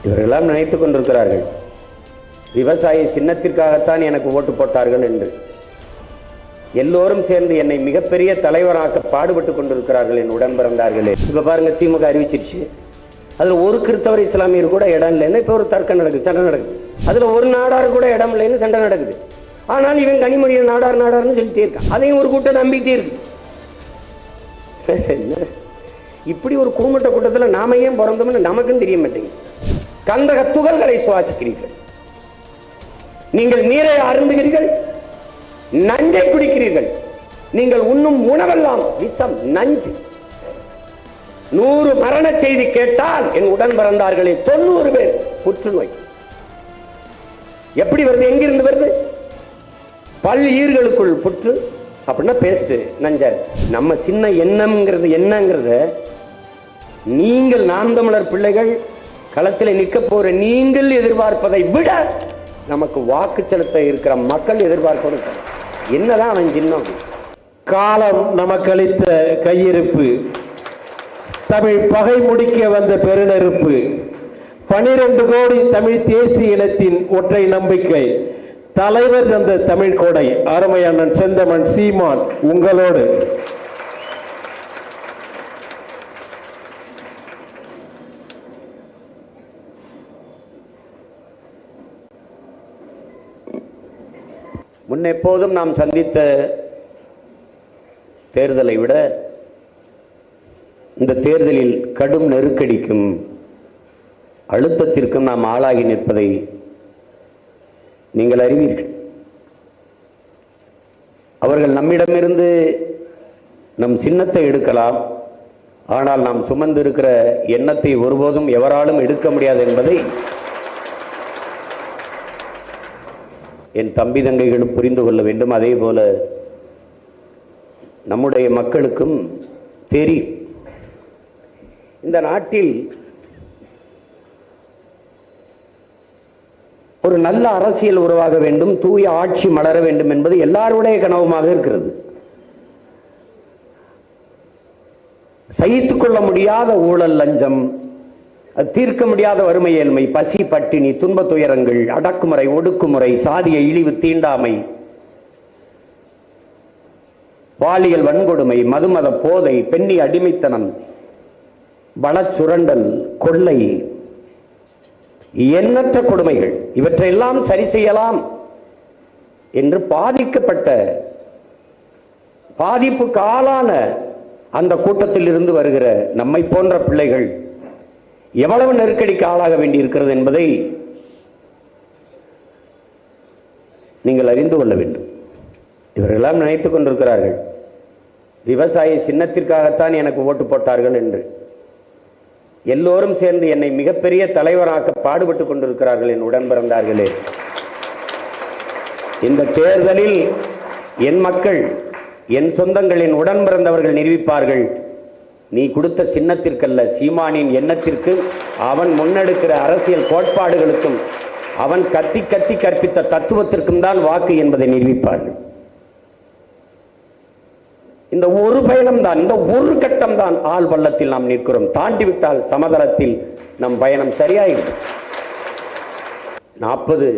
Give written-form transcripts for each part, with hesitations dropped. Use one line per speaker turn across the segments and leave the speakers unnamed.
இவர்களெல்லாம் நினைத்துக் கொண்டிருக்கிறார்கள் விவசாய சின்னத்திற்காகத்தான் எனக்கு ஓட்டு போட்டார்கள் என்று. எல்லோரும் சேர்ந்து என்னை மிகப்பெரிய தலைவராக்க பாடுபட்டுக் கொண்டிருக்கிறார்கள் என் உடன் பிறந்தார்களே. இப்ப பாருங்க, திமுக அறிவிச்சிருச்சு, அதுல ஒரு கிறிஸ்தவர் இஸ்லாமியர் கூட இடம் இல்லைன்னு இப்ப ஒரு தர்க்கம் நடக்குது, சண்டை நடக்குது. அதுல ஒரு நாடார் கூட இடம் இல்லைன்னு சண்டை நடக்குது. ஆனால் இவன் கனிமொழியில் நாடார்னு சொல்லிட்டே இருக்கான். அதையும் ஒரு கூட்டம் நம்பிக்கிட்டே இருக்கு. இப்படி ஒரு குடும்பட்ட கூட்டத்தில் நாம ஏன் பிறந்தோம்னு நமக்கும் தெரிய மாட்டேங்குது. கந்தக துகள்களை சுவாசிக்கிறீர்கள், நீங்கள் நீரை அருந்துகிறீர்கள், நஞ்சை குடிக்கிறீர்கள். நீங்கள் உண்ணும் உணவெல்லாம் விஷம், நஞ்சு. 100 மரண செய்தி கேட்டால் என் உடன் பிறந்தார்களே 90 பேர் புற்றுநோய். எப்படி வருது? எங்கிருந்து வருது? பல் ஈர்களுக்குள் புற்று அப்படின்னா பேஸ்ட், நஞ்சர். நம்ம சின்ன எண்ணம்ங்கிறது என்னங்கிறத நீங்கள் நாம் தமிழர் பிள்ளைகள் களத்தில் நிற்க போற நீங்கள் எதிர்பார்ப்பதை விட நமக்கு வாக்கு செலுத்த இருக்கிற மக்கள் எதிர்பார்ப்பது என்னதான் அவன் சின்னம்.
காலம் நமக்கு அளித்த கையிருப்பு, தமிழ் பகை முடிக்க வந்த பெருநெருப்பு, 12 கோடி தமிழ் தேசிய இனத்தின் ஒற்றை நம்பிக்கை, தலைவர் தந்த தமிழ் கோடை அருமையானன் செந்தமன் சீமான் உங்களோடு.
முன்னெப்போதும் நாம் சந்தித்த தேர்தலை விட இந்த தேர்தலில் கடும் நெருக்கடிக்கும் அழுத்தத்திற்கும் நாம் ஆளாகி நிற்பதை நீங்கள் அறிவீர்கள். அவர்கள் நம்மிடமிருந்து நம் சின்னத்தை எடுக்கலாம், ஆனால் நாம் சுமந்து இருக்கிற எண்ணத்தை ஒருபோதும் எவராலும் எடுக்க முடியாது என்பதை என் தம்பி தங்கைகளும் புரிந்து கொள்ள வேண்டும். அதே போல நம்முடைய மக்களுக்கும் தெரியும், இந்த நாட்டில் ஒரு நல்ல அரசியல் உருவாக வேண்டும், தூய ஆட்சி மலர வேண்டும் என்பது எல்லாருடைய கனவுமாக இருக்கிறது. சகித்துக் கொள்ள முடியாத ஊழல், லஞ்சம், தீர்க்க முடியாத வறுமை, ஏழ்மை, பசி, பட்டினி, துன்ப துயரங்கள், அடக்குமுறை, ஒடுக்குமுறை, சாதிய இழிவு, தீண்டாமை, பாலியல் வன்கொடுமை, மதுமத போதை, பெண்ணி அடிமைத்தனம், வளச்சுரண்டல், கொள்ளை, எண்ணற்ற கொடுமைகள், இவற்றையெல்லாம் சரி செய்யலாம் என்று பாதிக்கப்பட்ட, பாதிப்புக்கு ஆளான அந்த கூட்டத்தில் இருந்து வருகிற நம்மை போன்ற பிள்ளைகள் எவ்வளவு நெருக்கடிக்கு ஆளாக வேண்டியிருக்கிறது என்பதை நீங்கள் அறிந்து கொள்ள வேண்டும். இவர்களெல்லாம் நினைத்துக் கொண்டிருக்கிறார்கள் விவசாய சின்னத்திற்காகத்தான் எனக்கு ஓட்டு போட்டார்கள் என்று. எல்லோரும் சேர்ந்து என்னை மிகப்பெரிய தலைவராக்க பாடுபட்டுக் கொண்டிருக்கிறார்கள் என் உடன் பிறந்தார்களே. இந்த தேர்தலில் என் மக்கள், என் சொந்தங்கள், என் உடன் பிறந்தவர்கள் நிரூபிப்பார்கள், நீ கொடுத்த சின்னத்திற்கல்ல, சீமானின் எண்ணத்திற்கு, அவன் முன்னெடுக்கிற அரசியல் கோட்பாடுகளுக்கும், அவன் கத்தி கத்தி கற்பித்த தத்துவத்திற்கும் தான் வாக்கு என்பதை நிரூபிப்பார்கள். இந்த ஒரு பயணம் தான், இந்த ஒரு கட்டம் தான் ஆள் பள்ளத்தில் நாம் நிற்கிறோம். தாண்டிவிட்டால் சமதளத்தில் நம் பயணம் சரியாயிடும். 40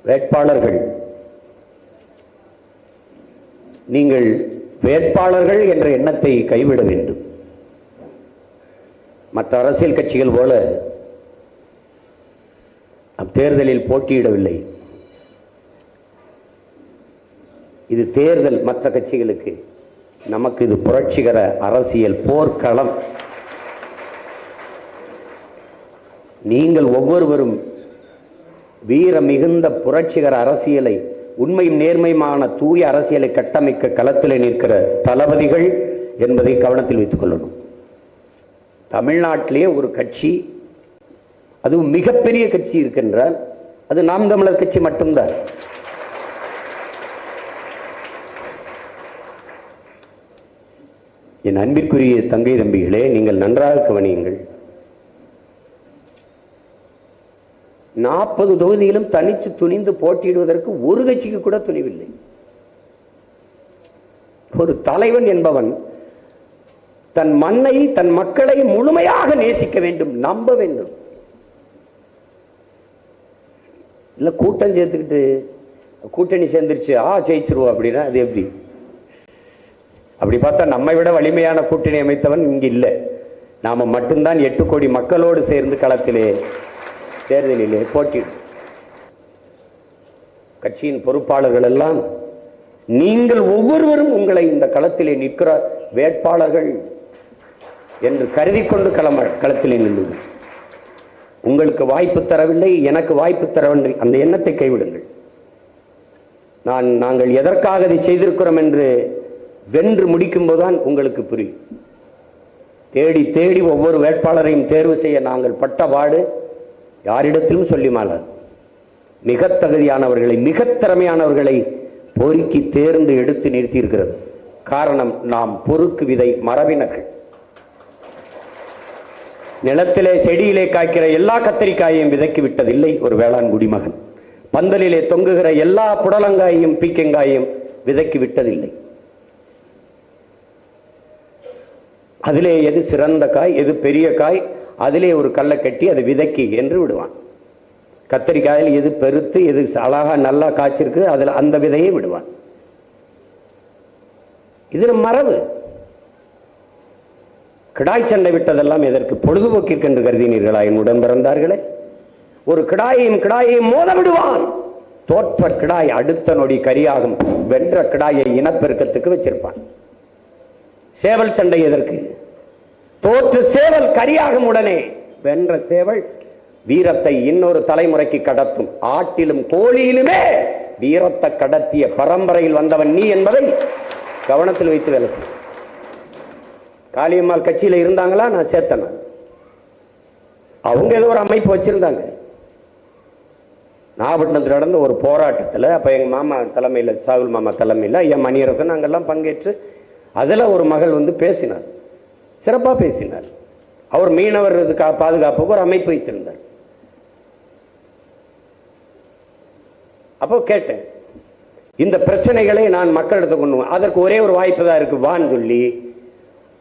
வேட்பாளர்கள். நீங்கள் வேட்பாளர்கள் என்ற எண்ணத்தை கைவிட வேண்டும். மற்ற அரசியல் கட்சிகள் போல தேர்தலில் போட்டியிடவில்லை. இது தேர்தல் மற்ற கட்சிகளுக்கு, நமக்கு இது புரட்சிகர அரசியல் போர்க்களம். நீங்கள் ஒவ்வொருவரும் வீர மிகுந்த புரட்சிகர அரசியலை, உண்மையும் நேர்மையுமான தூய அரசியலை கட்டமைக்க களத்தில் நிற்கிற தளபதிகள் என்பதை கவனத்தில் வைத்துக் கொள்ளணும். தமிழ்நாட்டிலே ஒரு கட்சி, அதுவும் மிகப்பெரிய கட்சி இருக்கின்றால் அது நாம் தமிழர் கட்சி மட்டும்தான். என் அன்பிற்குரிய தங்கை தம்பிகளே, நீங்கள் நன்றாக கவனியுங்கள். 40 தொகுதியிலும் தனிச்சு துணிந்து போட்டியிடுவதற்கு ஒரு கட்சிக்கு கூட துணிவில்லை. ஒரு தலைவன் என்பவன் தன் மண்ணை, தன் மக்களை முழுமையாக நேசிக்க வேண்டும், நம்ப வேண்டும். இல்லை கூட்டம் சேர்த்துக்கிட்டு கூட்டணி சேர்ந்துருச்சு ஜெயிச்சிருவோம் அப்படின்னா அது எப்படி? அப்படி பார்த்தா நம்மை விட வலிமையான கூட்டணி அமைத்தவன் இங்கு இல்லை. நாம மட்டும்தான் 8 கோடி மக்களோடு சேர்ந்து களத்திலே தேர்தலிலே போட்டியிடும். கட்சியின் பொறுப்பாளர்கள் எல்லாம் நீங்கள் ஒவ்வொருவரும் உங்களை இந்த களத்திலே நிற்கிற வேட்பாளர்கள் என்று கருதி கொண்டு களத்திலே நின்றது. உங்களுக்கு வாய்ப்பு தரவில்லை, எனக்கு வாய்ப்பு தரவில்லை, அந்த எண்ணத்தை கைவிடுங்கள். நாங்கள் எதற்காக இதை செய்திருக்கிறோம் என்று வென்று முடிக்கும் போதுதான் உங்களுக்கு புரியும். தேடி தேடி ஒவ்வொரு வேட்பாளரையும் தேர்வு செய்ய நாங்கள் பட்ட பாடு யாரிடத்திலும் சொல்லி மாளாது. மிக தகுதியானவர்களை, மிக திறமையானவர்களை பொறுக்கி தேர்ந்து எடுத்து நிறுத்தி இருக்கிறது. காரணம், நாம் பொறுக்கு விதை மரபினர்கள். நிலத்திலே செடியிலே காய்க்கிற எல்லா கத்தரிக்காயையும் விதைக்கி விட்டதில்லை ஒரு வேளாண் குடிமகன். பந்தலிலே தொங்குகிற எல்லா புடலங்காயையும் பீக்கங்காயையும் விதைக்கி விட்டதில்லை. அதிலே எது சிறந்த காய், எது பெரிய காய், அதிலே ஒரு கல்லை கட்டி அது விதைக்கி என்று விடுவான். கத்தரிக்காயில் எது பெருத்து எது அழகா நல்லா காய்ச்சிருக்கு அதில் அந்த விதையை விடுவான். இது மரபு. கிடாய் சண்டை விட்டதெல்லாம் எதற்கு? பொழுதுபோக்கிற்கு என்று கருதினீர்களா என் உடன் பிறந்தார்களே? ஒரு கிடாயையும் மோத விடுவான். தோற்ற கிடாய் அடுத்த நொடி கரியாகும். வென்ற கிடாயை இனப்பெருக்கத்துக்கு வச்சிருப்பான். சேவல் சண்டை எதற்கு? தோற்று சேவல் கரியாகும் உடனே வென்ற சேவல் வீரத்தை இன்னொரு தலைமுறைக்கு கடத்தும். ஆட்டிலும் கோழியிலுமே வீரத்தை கடத்திய பரம்பரையில் வந்தவன் நீ என்பதை கவனத்தில் வைத்து வேலை செய். காளியம்மாள் கட்சியில இருந்தாங்களா? நான் சேர்த்தன. அவங்க ஏதோ ஒரு அமைப்பு வச்சிருந்தாங்க. நாகப்பட்டினத்தில் நடந்த ஒரு போராட்டத்தில் அப்ப எங்க மாமா தலைமையில், சாகுல் மாமா தலைமையில் ஐயா மணியரசன் அங்கெல்லாம் பங்கேற்று அதுல ஒரு மகள் வந்து பேசினார். சிறப்பா பேசினார். அவர் மீனவர் பாதுகாப்புக்கு ஒரு அமைப்பு வைத்திருந்தார். அப்போ கேட்டேன், இந்த பிரச்சனைகளை நான் மக்களிடத்தை கொண்டு அதற்கு ஒரே ஒரு வாய்ப்பு தான் இருக்கு வான்னு சொல்லி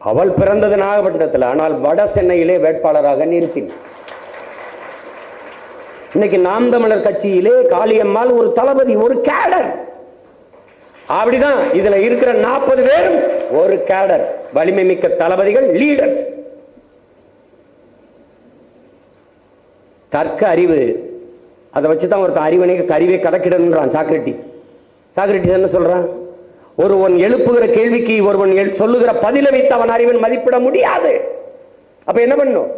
அவள் பிறந்தது நாகப்பட்டினத்தில், ஆனால் வட சென்னையிலே வேட்பாளராக நிறுத்தினார். இன்னைக்கு நாம் தமிழர் கட்சியிலே காளியம்மாள் ஒரு தளபதி, ஒரு கேடர். அப்படிதான் இதுல இருக்கிற 40 பேரும் ஒரு கேடர், வலிமை மிக்க தளபதிகள், லீடர்ஸ். தர்க்க அறிவு, அதை வச்சுதான் ஒருத்தன் அறிவை கணக்கிடன்றான் சாக்ரட்டிஸ் என்ன சொல்றான்? ஒருவன் எழுப்புகிற கேள்விக்கு ஒருவன் சொல்லுகிற பதிலை வைத்து அவன் அறிவன் மதிப்பிட முடியாது. அப்ப என்ன பண்ணும்?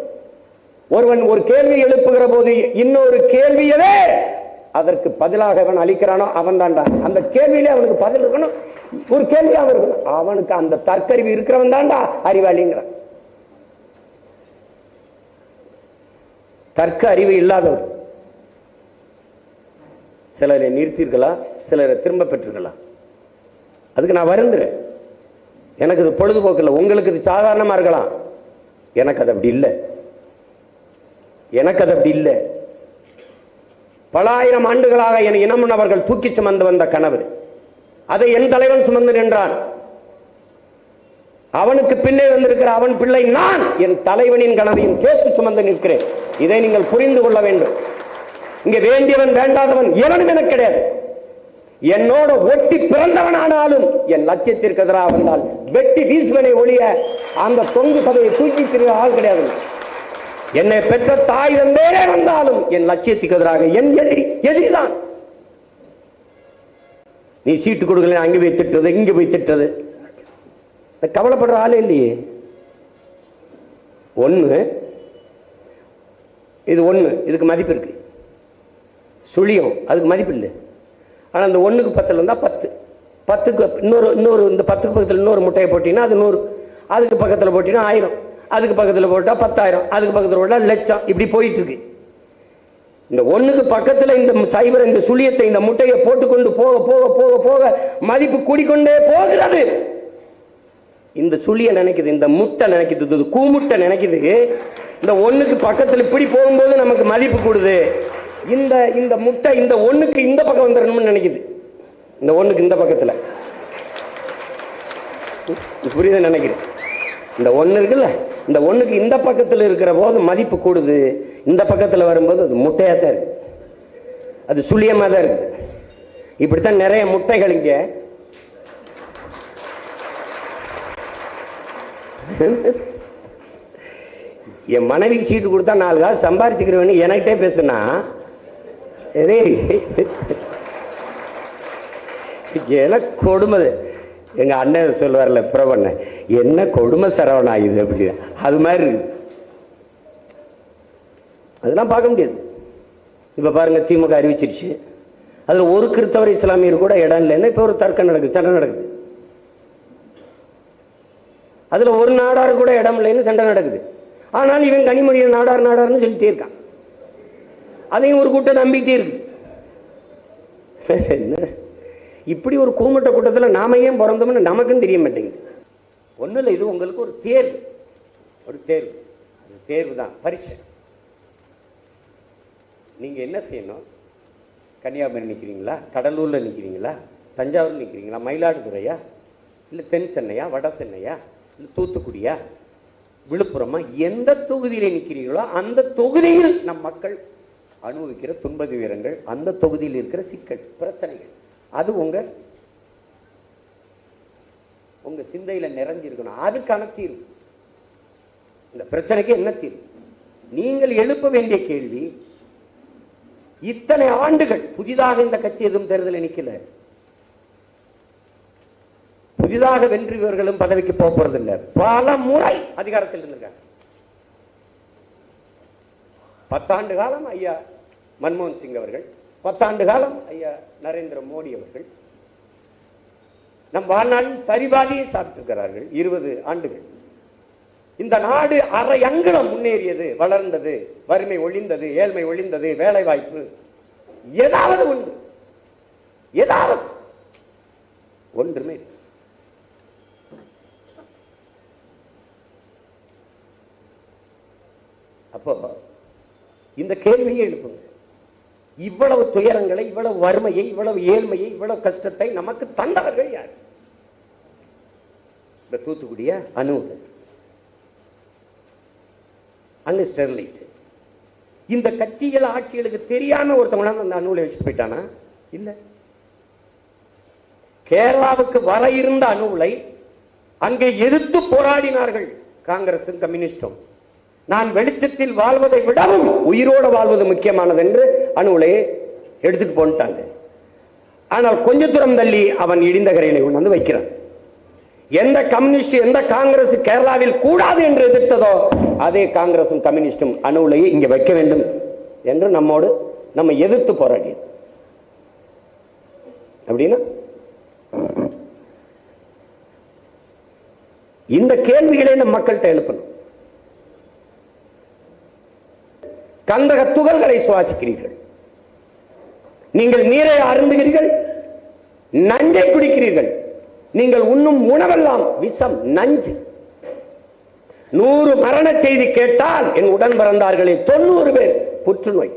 ஒருவன் ஒரு கேள்வி எழுப்புகிற போது இன்னொரு கேள்வியவே அதற்கு பதிலாக அவன் அளிக்கிறானோ அவன் தான்டா. அந்த கேள்வியிலே அவனுக்கு பதில் இருக்கணும், ஒரு கேள்வியாக இருக்கணும். அவனுக்கு அந்த தற்கறிவு இருக்கிறவன் தான்டா அறிவாளிங்கிறான். தர்க்க அறிவு இல்லாதவர் சிலரை நிறுத்தீர்களா, சிலரை திரும்ப பெற்றீர்களா? அதுக்கு நான் வருந்துறேன். எனக்கு இது பொழுதுபோக்கு இல்லை, உங்களுக்கு இது சாதாரணமா இருக்கலாம். எனக்கு அது அப்படி இல்லை. பல ஆயிரம் ஆண்டுகளாக என் இனமுன்னவர்கள் தூக்கி சுமந்து வந்த கனவு, அதை என் தலைவன் சுமந்து நின்றான். அவனுக்கு பின்னே வந்திருக்கிற அவன் பிள்ளை நான் என் தலைவனின் கனவையும் சேர்த்து சுமந்து நிற்கிறேன். இதை நீங்கள் புரிந்து கொள்ள வேண்டும். இங்கே வேண்டியவன் வேண்டாதவன் எவனும் எனக்கு கிடையாது. என்னோட ஒட்டி பிறந்தவனானாலும் என் லட்சியத்திற்கு எதிராக வந்தால் வெட்டி வீசுவனை ஒழிய அந்த தொங்கு சபையை தூக்கி திரு ஆள் கிடையாது. என்னை பெற்ற தாய் தந்தே வந்தாலும் என் லட்சியத்துக்கு எதிராக என் எதிரிதான். நீ சீட்டு கொடுக்கல, அங்கே போய் திட்டுறது, இங்க போய் திட்டுறது, கவலைப்படுற ஆளே இல்லையே. இது ஒண்ணு, இதுக்கு மதிப்பு இருக்கு. சுழியம் அதுக்கு மதிப்பு இல்லை. ஆனா அந்த 1க்கு 10 இருந்தா 10, 10க்கு இன்னொரு இந்த 10க்கு பக்கத்தில் இன்னொரு முட்டையை போட்டீங்கன்னா அது 100, அதுக்கு பக்கத்தில் போட்டீங்கன்னா 1000, அதுக்கு பக்கத்தில் போட்டா 10,000, அதுக்கு பக்கத்தில் போட்டா லட்சம். இப்படி போயிட்டு இருக்கு. இந்த 1க்கு பக்கத்தில் இந்த சைபர், இந்த சுழியத்தை, இந்த முட்டையை போட்டுக்கொண்டு போக போக போக போக மதிப்பு கூடிக்கொண்டே போகிறது. இந்த சுழிய நினைக்குது, இந்த முட்டை நினைக்குது, கூமுட்டை நினைக்குது. இந்த 1க்கு பக்கத்தில் இப்படி போகும்போது நமக்கு மதிப்பு கூடுது. இந்த முட்டை இந்த 1க்கு இந்த பக்கம் வந்துடணும்னு நினைக்குது. இந்த 1க்கு இந்த பக்கத்தில் புரியுது நினைக்கிறேன். இந்த 1 இருக்குல்ல, இந்த 1க்கு இந்த பக்கத்தில் இருக்கிற போது மதிப்பு கூடுது. இந்த பக்கத்தில் வரும்போது அது முட்டையாத்தான் இருக்கு. அது சுழியமா தான் இருக்கு. இப்படித்தான் நிறைய முட்டைகள் இங்க என் மனைவி சீட்டு கொடுத்தா 4 காசு சம்பாரிச்சுக்கிறவன்னு என்கிட்டே பேசுனா எனக்கு கொடுமை. எங்க அண்ணன் சொல்லுவார்ல பிரபண்ண, என்ன கொடுமை சரவணா இது அப்படி, அது மாதிரி இருக்கு. அதெல்லாம் பார்க்க முடியாது. இப்ப பாருங்க, திமுக அறிவிச்சிருச்சு, அதுல ஒரு கிறிஸ்தவர் இஸ்லாமியர் கூட இடம் இல்லைன்னா இப்ப ஒரு தர்க்கம் நடக்குது, சண்டை நடக்குது. அதுல ஒரு நாடார் கூட இடம் இல்லைன்னு சண்டை நடக்குது. ஆனால் இவன் கனிமொழியை நாடார் நாடார்னு சொல்லிட்டே இருக்கான். அதையும் ஒரு கூட்டம் நம்பிக்கிட்டே இருக்கு. இப்படி ஒரு கூமட்ட கூட்டத்தில் நாம ஏன் பிறந்தோம்னு நமக்கும் தெரிய மாட்டேங்குது. ஒன்றும் இல்லை, இது உங்களுக்கு ஒரு தேர்வு, ஒரு தேர்வு, அந்த தேர்வு தான் பரிசு. நீங்க என்ன செய்யணும்? கன்னியாகுமரி நிற்கிறீங்களா, கடலூர்ல நிற்கிறீங்களா, தஞ்சாவூர் நிற்கிறீங்களா, மயிலாடுதுறையா, இல்லை தென் சென்னையா, வட சென்னையா, இல்லை தூத்துக்குடியா, விழுப்புரமா, எந்த தொகுதியில நிற்கிறீங்களோ அந்த தொகுதியில் நம் மக்கள் அனுபவிக்கிற துன்ப துயரங்கள், அந்த தொகுதியில் இருக்கிற சிக்கல் பிரச்சனைகள், அது உங்க சிந்தையில நிறைஞ்சிருக்கணும். அதுக்கான தீர்வு. இந்த பிரச்சனைக்கு என்ன தீர்வு? நீங்கள் எழுப்ப வேண்டிய கேள்வி, இத்தனை ஆண்டுகள் புதிதாக இந்த கட்சி எதுவும் தேர்தலில் நிக்கல, புதிதாக வென்றியவர்களும் பதவிக்கு போறதில்லை, பல முறை அதிகாரத்தில் இருந்திருக்காங்க. 10 ஆண்டு காலம் ஐயா மன்மோகன் சிங் அவர்கள், 10 ஆண்டு காலம் ஐயா நரேந்திர மோடி அவர்கள் நம் வாழ்நாளில் சரிபாதியை சாப்பிட்டிருக்கிறார்கள். 20 ஆண்டுகள் இந்த நாடு அரை அங்குலம் முன்னேறியது, வளர்ந்தது, வறுமை ஒழிந்தது, ஏழ்மை ஒழிந்தது, வேலை வாய்ப்பு ஏதாவது ஒன்று, ஏதாவது ஒன்றுமே. அப்போ இந்த கேள்வியை எழுப்புங்க. இவ்வளவு துயரங்களை, இவ்வளவு வறுமையை, இவ்வளவு ஏழ்மையை, இவ்வளவு கஷ்டத்தை நமக்கு தந்தவர்கள் யார்? இந்த தூத்துக்குடிய அணு, அணு ஸ்டெர்லைட். இந்த கட்சிகள் ஆட்சிகளுக்கு தெரியாம ஒருத்தவங்க அந்த அணுவில் வச்சு போயிட்டானா? இல்ல. கேரளாவுக்கு வர இருந்த அணுவை அங்கே எதிர்த்து போராடினார்கள் காங்கிரசும் கம்யூனிஸ்டும். நான் வெளிச்சத்தில் வாழ்வதை விடவும் உயிரோடு வாழ்வது முக்கியமானது என்று அணுவிலே எடுத்துட்டு போட்டாங்க. ஆனால் கொஞ்ச தூரம் தள்ளி அவன் இடிந்த கரையினை கொண்டு வந்து வைக்கிறான். எந்த கம்யூனிஸ்ட், எந்த காங்கிரஸ் கேரளாவில் கூடாது என்று எதிர்த்ததோ அதே காங்கிரசும் கம்யூனிஸ்டும் அணுவிலேயே இங்கே வைக்க வேண்டும் என்று நம்ம எதிர்த்து போராடியது. அப்படின்னா இந்த கேள்விகளை நம் மக்கள்கிட்ட எழுப்பணும். கந்தக துகள்களை சுவாசிக்கிறீர்கள், நீங்கள் நீரை அருந்துகிறீர்கள், நஞ்சை குடிக்கிறீர்கள், நீங்கள் உண்ணும் உணவெல்லாம் விஷம், நஞ்சு. 100 மரண செய்தி கேட்டால் என் உடன் பிறந்தார்களே 90 பேர் புற்றுநோய்.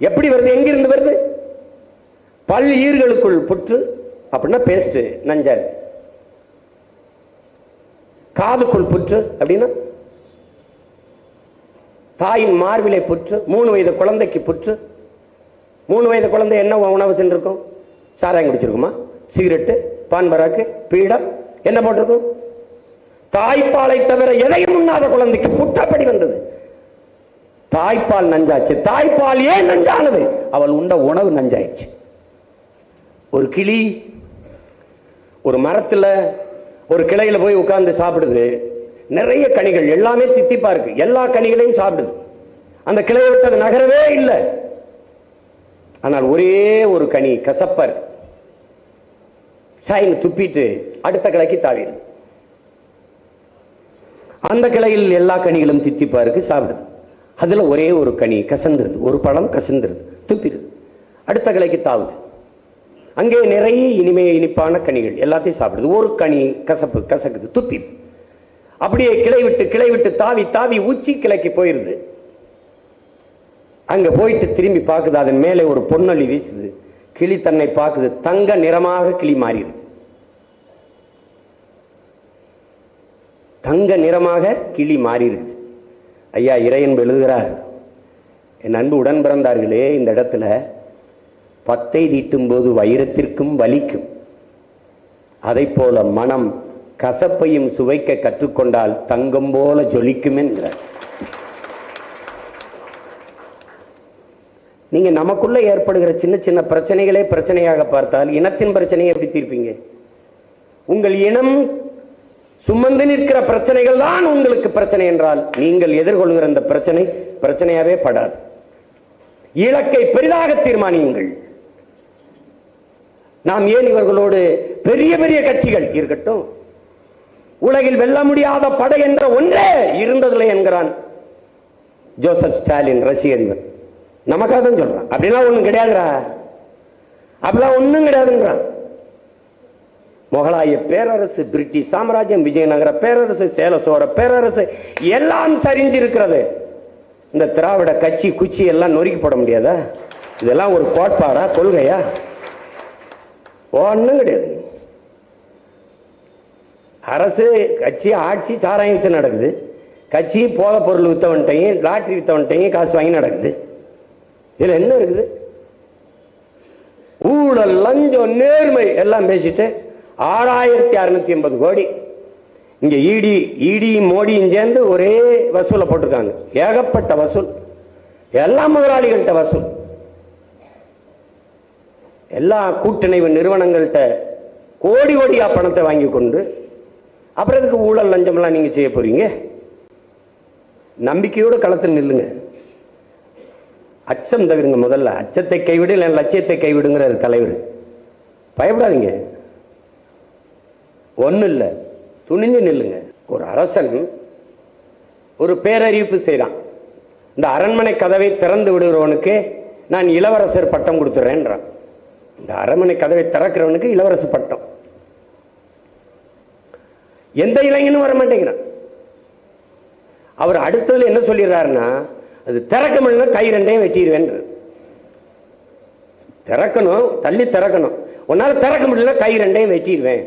எப்படி வருது? எங்கிருந்து வருது? பல் ஈர்களுக்குள் புற்று அப்படின்னா பேஸ்ட் நஞ்சா. காதுக்குள் புற்று அப்படின்னா தாயின் மார்பிலை புற்று. 3 வயது குழந்தைக்கு புற்று. 3 வயது குழந்தை என்ன உணவு தின்றிருக்கும்? சாராயம் குடிச்சிருக்குமா? சிகரெட்டு, பான்பராக்கு, பீடம் என்ன போட்டிருக்கும்? தாய்ப்பாலை தவிர எதையும் உண்ணாத குழந்தைக்கு புற்றப்படி வந்தது. தாய்ப்பால் நஞ்சாச்சு. தாய்ப்பால் ஏன் நஞ்சானது? அவள் உண்ட உணவு நஞ்சாயிடுச்சு. ஒரு கிளி ஒரு மரத்துல ஒரு கிளையில போய் உட்கார்ந்து சாப்பிடுது. நிறைய கனிகள், எல்லாமே தித்திப்பா இருக்கு, எல்லா கனிகளையும் சாப்பிடுது. அந்த கிளையை விட்டு அது நகரவே இல்லை. ஆனால் ஒரே ஒரு கனி கசப்பா இருக்கு. சாயின்னு துப்பிட்டு அடுத்த கிளைக்கு தாவிடுது. அந்த கிளையில் எல்லா கனிகளும் தித்திப்பா இருக்கு, சாப்பிடுது. அதுல ஒரே ஒரு கனி கசந்துருது, ஒரு பழம் கசந்துருது, துப்பிடுது. அடுத்த கிளைக்கு தாவுது. அங்கே நிறைய இனிப்பான கனிகள் எல்லாத்தையும் சாப்பிடுது. ஒரு கனி கசப்பு, கசக்குது, துப்பிடுது. அப்படியே கிளை விட்டு தாவி தாவி உச்சி கிளைக்கு போயிருது. அங்க போயிட்டு திரும்பி பார்க்குது, அதன் மேலே ஒரு பொன்னொளி வீசுது. கிளி தன்னை பார்க்குது, தங்க நிறமாக கிளி மாறிடுது. தங்க நிறமாக கிளி மாறிடுது. ஐயா இறையன்பு எழுதுகிறார், என் அன்பு உடன் பிறந்தார்களே, இந்த இடத்துல பத்தை தீட்டும் போது வைரத்திற்கும் வலிக்கும், அதை போல மனம் கசப்பையும் சுவைக்க கற்றுக்கொண்டால் தங்கம் போல ஜொலிக்கும் என்கிறார். நீங்க நமக்குள்ள ஏற்படுகிற சின்ன சின்ன பிரச்சனைகளே பிரச்சனையாக பார்த்தால் இனத்தின் பிரச்சனையை எப்படி தீர்ப்பீங்க? உங்கள் இனம் சுமந்து நிற்கிற பிரச்சனைகள் தான் உங்களுக்கு பிரச்சனை என்றால் நீங்கள் எதிர்கொள்கிற இந்த பிரச்சனை பிரச்சனையாவே படாது. இலக்கை பெரிதாக தீர்மானியுங்கள். நாம் ஏன் இவர்களோடு பெரிய பெரிய கட்சிகள் இருக்கட்டும், உலகில் வெல்ல முடியாத படை என்ற ஒன்றே இருந்ததில்லை என்கிறான் ஜோசப் ஸ்டாலின், ரஷ்ய அதிபர். நமக்காக தான் சொல்றான். அப்படிலாம் ஒண்ணும் கிடையாதுரா, அப்படிலாம் ஒண்ணும் கிடையாதுன்றான். முகலாய பேரரசு, பிரிட்டிஷ் சாம்ராஜ்யம், விஜயநகர பேரரசு, சேல சோழ பேரரசு எல்லாம் சரிஞ்சிருக்கிறது. இந்த திராவிட கட்சி குச்சி எல்லாம் நொறுக்கி போட முடியாதா? இதெல்லாம் ஒரு கோட்பாடா, கொள்கையா? ஒன்றும் கிடையாது. அரசு கட்சி ஆட்சி சாராயத்து நடக்குது, கட்சி போத பொருள் வித்தவன்ட்டையும் லாட்டரி வித்தவன்ட்டையும் காசு வாங்கி நடக்குது. இதுல என்ன இருக்குது? ஊழல், லஞ்சம், நேர்மை எல்லாம் பேசிட்டு 6680 கோடி இங்க இடி மோடியும் சேர்ந்து ஒரே வசூலை போட்டிருக்காங்க. ஏகப்பட்ட வசூல், எல்லா முதலாளிகள்கிட்ட வசூல், எல்லா கூட்டணிவு நிறுவனங்கள்கிட்ட கோடி கோடியா பணத்தை வாங்கி கொண்டு அப்புறம் இதுக்கு ஊழல் லஞ்சம் எல்லாம் நீங்க செய்ய போறீங்க? நம்பிக்கையோடு களத்தில் நில்லுங்க. அச்சம் தவிருங்க. முதல்ல அச்சத்தை கைவிடு, இல்லை லட்சியத்தை கைவிடுங்கிற தலைவர். பயப்படாதீங்க, ஒன்னும் இல்லை, துணிஞ்சு நில்லுங்க. ஒரு அரசன் ஒரு பேரறிவிப்பு செய்யறான். இந்த அரண்மனை கதவை திறந்து விடுகிறவனுக்கு நான் இளவரசர் பட்டம் கொடுத்துறேன்றான். இந்த அரண்மனை கதவை திறக்கிறவனுக்கு இளவரசர் பட்டம். எந்த இளைஞனும் வர மாட்டேங்கிறான். அவர் அடுத்ததுல என்ன சொல்லிடுறாருன்னா, அது திறக்க முடியல கை ரெண்டையும் வெட்டிடுவேன். திறக்கணும், தள்ளி திறக்கணும், உன்னால திறக்க முடியல கை ரெண்டையும் வெட்டிடுவேன்.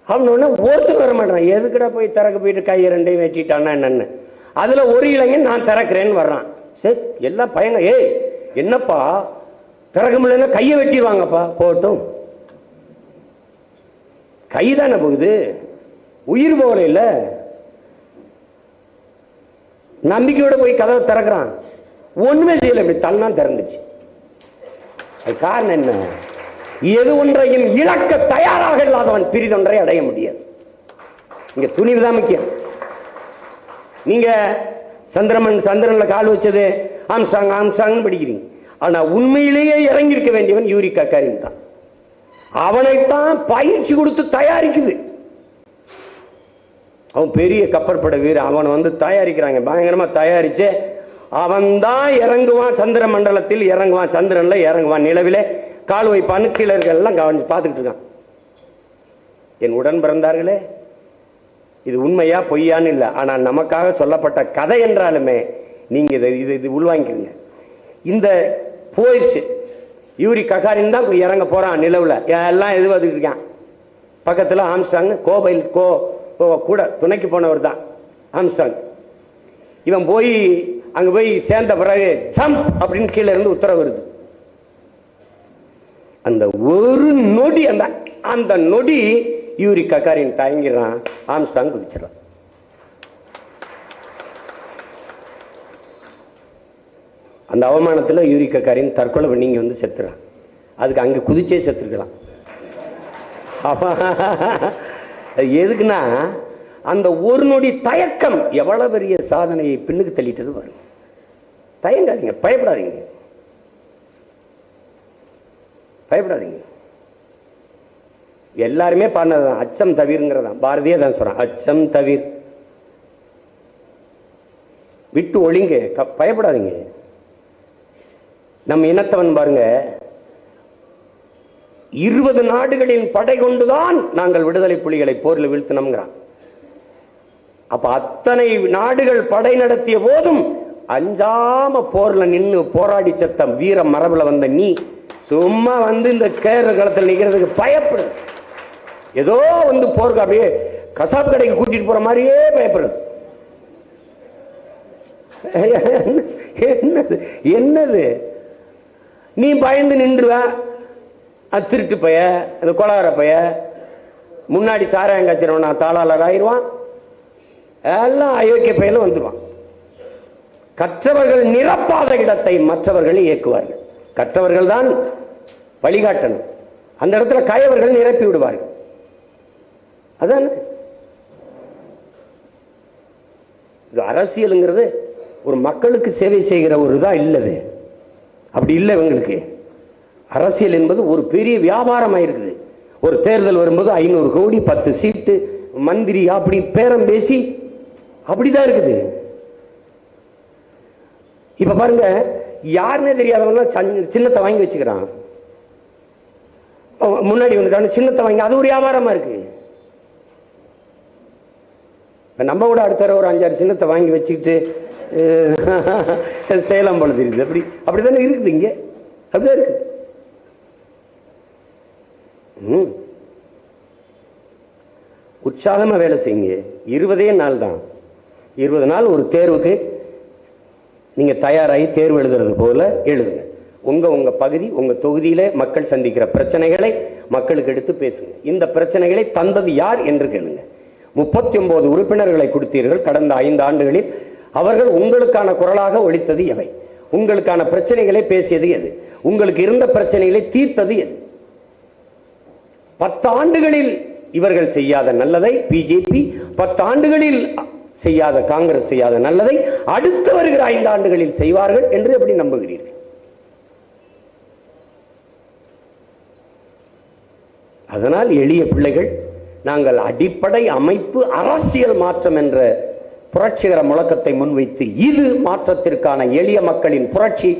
அவனு ஒருத்தர் வர மாட்டான். எதுக்குடா போய் திறக்க போயிட்டு கை ரெண்டையும் வெட்டிட்டான்னா என்னன்னு? அதுல ஒரு இளைஞன் நான் திறக்கிறேன்னு வர்றான். சரி, எல்லாம் பயங்க, ஏய் என்னப்பா திறக்க முடியல கையை வெட்டிடுவாங்கப்பா. போட்டும், கைதானே போகுது, உயிர் போகல. இல்ல நம்பிக்கையோட போய் கதவை திறக்கிறான், ஒண்ணுமே செய்யல, இப்படி தள்ளா திறந்துச்சு. காரணம் என்ன? எது ஒன்றையும் இழக்க தயாராக இல்லாதவன் பிரிதொன்றை அடைய முடியாது. இங்க துணிவு தான் முக்கியம். நீங்க சந்திரன்ல கால் வச்சது ஆம்சாங் படிக்கிறீங்க. ஆனா உண்மையிலேயே இறங்கி இருக்க வேண்டியவன் யூரி ககாரின் தான். அவனைத்தான் பயிற்சி கொடுத்து தயாரிக்குது. அவன் பெரிய கப்பற்படை வீரர். அவனை தயாரிக்கிறாங்க, பயங்கரமா தயாரிச்சு அவன் தான் இறங்குவான், சந்திர மண்டலத்தில் இறங்குவான், சந்திரன்ல இறங்குவான், நிலவிலே கால் வைப்பான்னு கீழர்கள் எல்லாம் கவனிச்சு பார்த்துக்கிட்டு இருக்கான். என் உடன் பிறந்தார்களே, இது உண்மையா பொய்யான்னு இல்லை, ஆனால் நமக்காக சொல்லப்பட்ட கதை என்றாலுமே நீங்க இது உள்வாங்கிக்கிறீங்க. இந்த போயிடுச்சு, யூரி ககாரின் தான் இறங்க போறான் நிலவுல, எல்லாம் எதுவும் இருக்கான். பக்கத்துல ஆம்ஸ்டாங் கோபைல் கூட துணைக்கு போனவர் தான் ஆம்ஸ்டாங். இவன் போய் அங்க போய் சேர்ந்த பிறகு ஜம்ப் அப்படின்னு கீழே இருந்து உத்தரவு வருது. அந்த ஒரு நொடி, அந்த நொடி யூரி ககாரின் தயங்கிறான், ஆம்ஸ்டாங் குதிச்சிடறான். அந்த அவமானத்தில் யூரி ககாரின் தற்கொலை பண்ணி இங்க செத்துறான். அதுக்கு அங்க குதிச்சே செத்துருக்கலாம். எதுக்குன்னா அந்த ஒரு நொடி தயக்கம் எவ்வளவு பெரிய சாதனையை பின்னுக்கு தள்ளிட்டது வரும். தயங்காதீங்க, பயப்படாதீங்க, பயப்படாதீங்க. எல்லாருமே பாடினதுதான் அச்சம் தவிர்ங்கிறதான். பாரதியே தான் சொல்றான், அச்சம் தவிர், விட்டு ஒளிங்க, பயப்படாதீங்க. நம்ம இனத்தவன் பாருங்க, 20 நாடுகளின் படை கொண்டுதான் நாங்கள் விடுதலை புலிகளை போரில் வீழ்த்தினோம்ங்கிறான். அப்ப அத்தனை நாடுகள் படை நடத்திய போதும் அஞ்சாம போர்ல நின்று போராடி சத்தம் வீர மரபுல வந்த நீ சும்மா இந்த கேர களத்தில் நிக்கிறதுக்கு பயப்படு. ஏதோ போருக்கு அப்படியே கசாப் கடைக்கு கூட்டிட்டு போற மாதிரியே பயப்படுது. என்னது என்னது? நீ பயந்து நின்றுவ. திருட்டு பைய, இந்த கொலகார பைய, முன்னாடி சாராயம் காய்ச்சிரவன் தாளாளர் ஆயிடுவான். எல்லாம் அயோக்கிய பையில வந்துடுவான். கற்றவர்கள் நிரப்பாத இடத்தை மற்றவர்கள் இயக்குவார்கள். கற்றவர்கள் தான் வழிகாட்டணும். அந்த இடத்துல கயவர்கள் நிரப்பி விடுவார்கள். அதான் இது. அரசியலுங்கிறது ஒரு மக்களுக்கு சேவை செய்கிற ஒரு இதா இல்லது. அப்படி இல்லை இவங்களுக்கு. அரசியல் என்பது ஒரு பெரிய வியாபாரமாக இருக்குது. ஒரு தேர்தல் வரும்போது 500 கோடி 10 சீட்டு மந்திரி அப்படி பேரம் பேசி அப்படிதான் இருக்குது. இப்ப பாருங்க, யாருன்னே தெரியாதவங்க சின்னத்தை வாங்கி வச்சுக்கிறான். முன்னாடி வந்துட்டாங்க சின்னத்தை வாங்கி, அது ஒரு வியாபாரமா இருக்கு. நம்ம கூட அடுத்த ஒரு 5-6 சின்னத்தை வாங்கி வச்சுக்கிட்டு சேலம் போல தெரியுது. அப்படித்தானே இருக்குது. இங்க அப்படிதான் இருக்கு. உற்சாகமா வேலை செய்யுங்க. 20 நாள் தான். 20 நாள் ஒரு தேர்வுக்கு நீங்க தயாராகி தேர்வு எழுதுறது போல எழுதுங்க. உங்க பகுதி, உங்க தொகுதியில மக்கள் சந்திக்கிற பிரச்சனைகளை மக்களுக்கு எடுத்து பேசுங்க. இந்த பிரச்சனைகளை தந்தது யார் என்று கேளுங்க. 39 உறுப்பினர்களை கொடுத்தீர்கள் கடந்த 5 ஆண்டுகளில். அவர்கள் உங்களுக்கான குரலாக ஒலித்தது எவை? உங்களுக்கான பிரச்சனைகளை பேசியது எது? உங்களுக்கு இருந்த பிரச்சனைகளை தீர்த்தது எது? 10 ஆண்டுகளில் இவர்கள் செய்யாத நல்லதை பிஜேபி, 10 ஆண்டுகளில் செய்யாத காங்கிரஸ் செய்யாத நல்லதை அடுத்து வருகிற 5 ஆண்டுகளில் செய்வார்கள் என்று எப்படி நம்புகிறீர்கள்? அதனால் எளிய பிள்ளைகள், நாங்கள் அடிப்படை அமைப்பு அரசியல் மாற்றம் என்ற புரட்சிகர முழக்கத்தை முன்வைத்து இது மாற்றத்திற்கான எளிய மக்களின் புரட்சி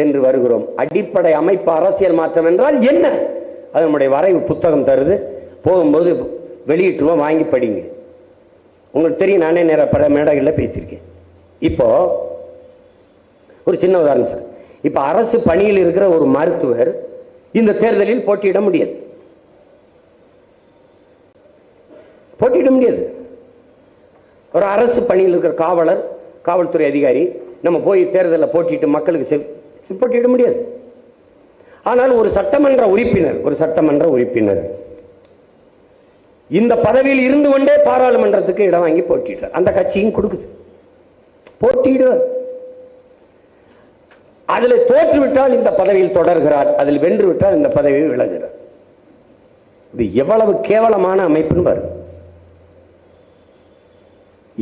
என்று வருகிறோம். அடிப்படை அமைப்பு அரசியல் மாற்றம் என்றால் என்ன? அதனுடைய வரைவு புத்தகம் தருது. போகும்போது வெளியிட்டுருவோம், வாங்கி படிங்க. உங்களுக்கு தெரியும், நானே நேர பல மேடைகளில் பேசியிருக்கேன். இப்போ ஒரு சின்ன உதாரணம் சார். இப்போ அரசு பணியில் இருக்கிற ஒரு மருத்துவர் இந்த தேர்தலில் போட்டியிட முடியாது. ஒரு அரசு பணியில் இருக்கிற காவலர், காவல்துறை அதிகாரி நம்ம போய் தேர்தலில் போட்டிட்டு மக்களுக்கு போட்டியிட முடியாது. ஆனால் ஒரு சட்டமன்ற உறுப்பினர் இந்த பதவியில் இருந்து கொண்டே பாராளுமன்றத்துக்கு இடம் வாங்கி போட்டியிட்டார். அந்த கட்சியும் கொடுக்குது, போட்டியிடுவார். அதில் தோற்றுவிட்டால் இந்த பதவியில் தொடர்கிறார், அதில் வென்று விட்டால் இந்த பதவியை விலகுகிறார். இது எவ்வளவு கேவலமான அமைப்புன்னு பாரு.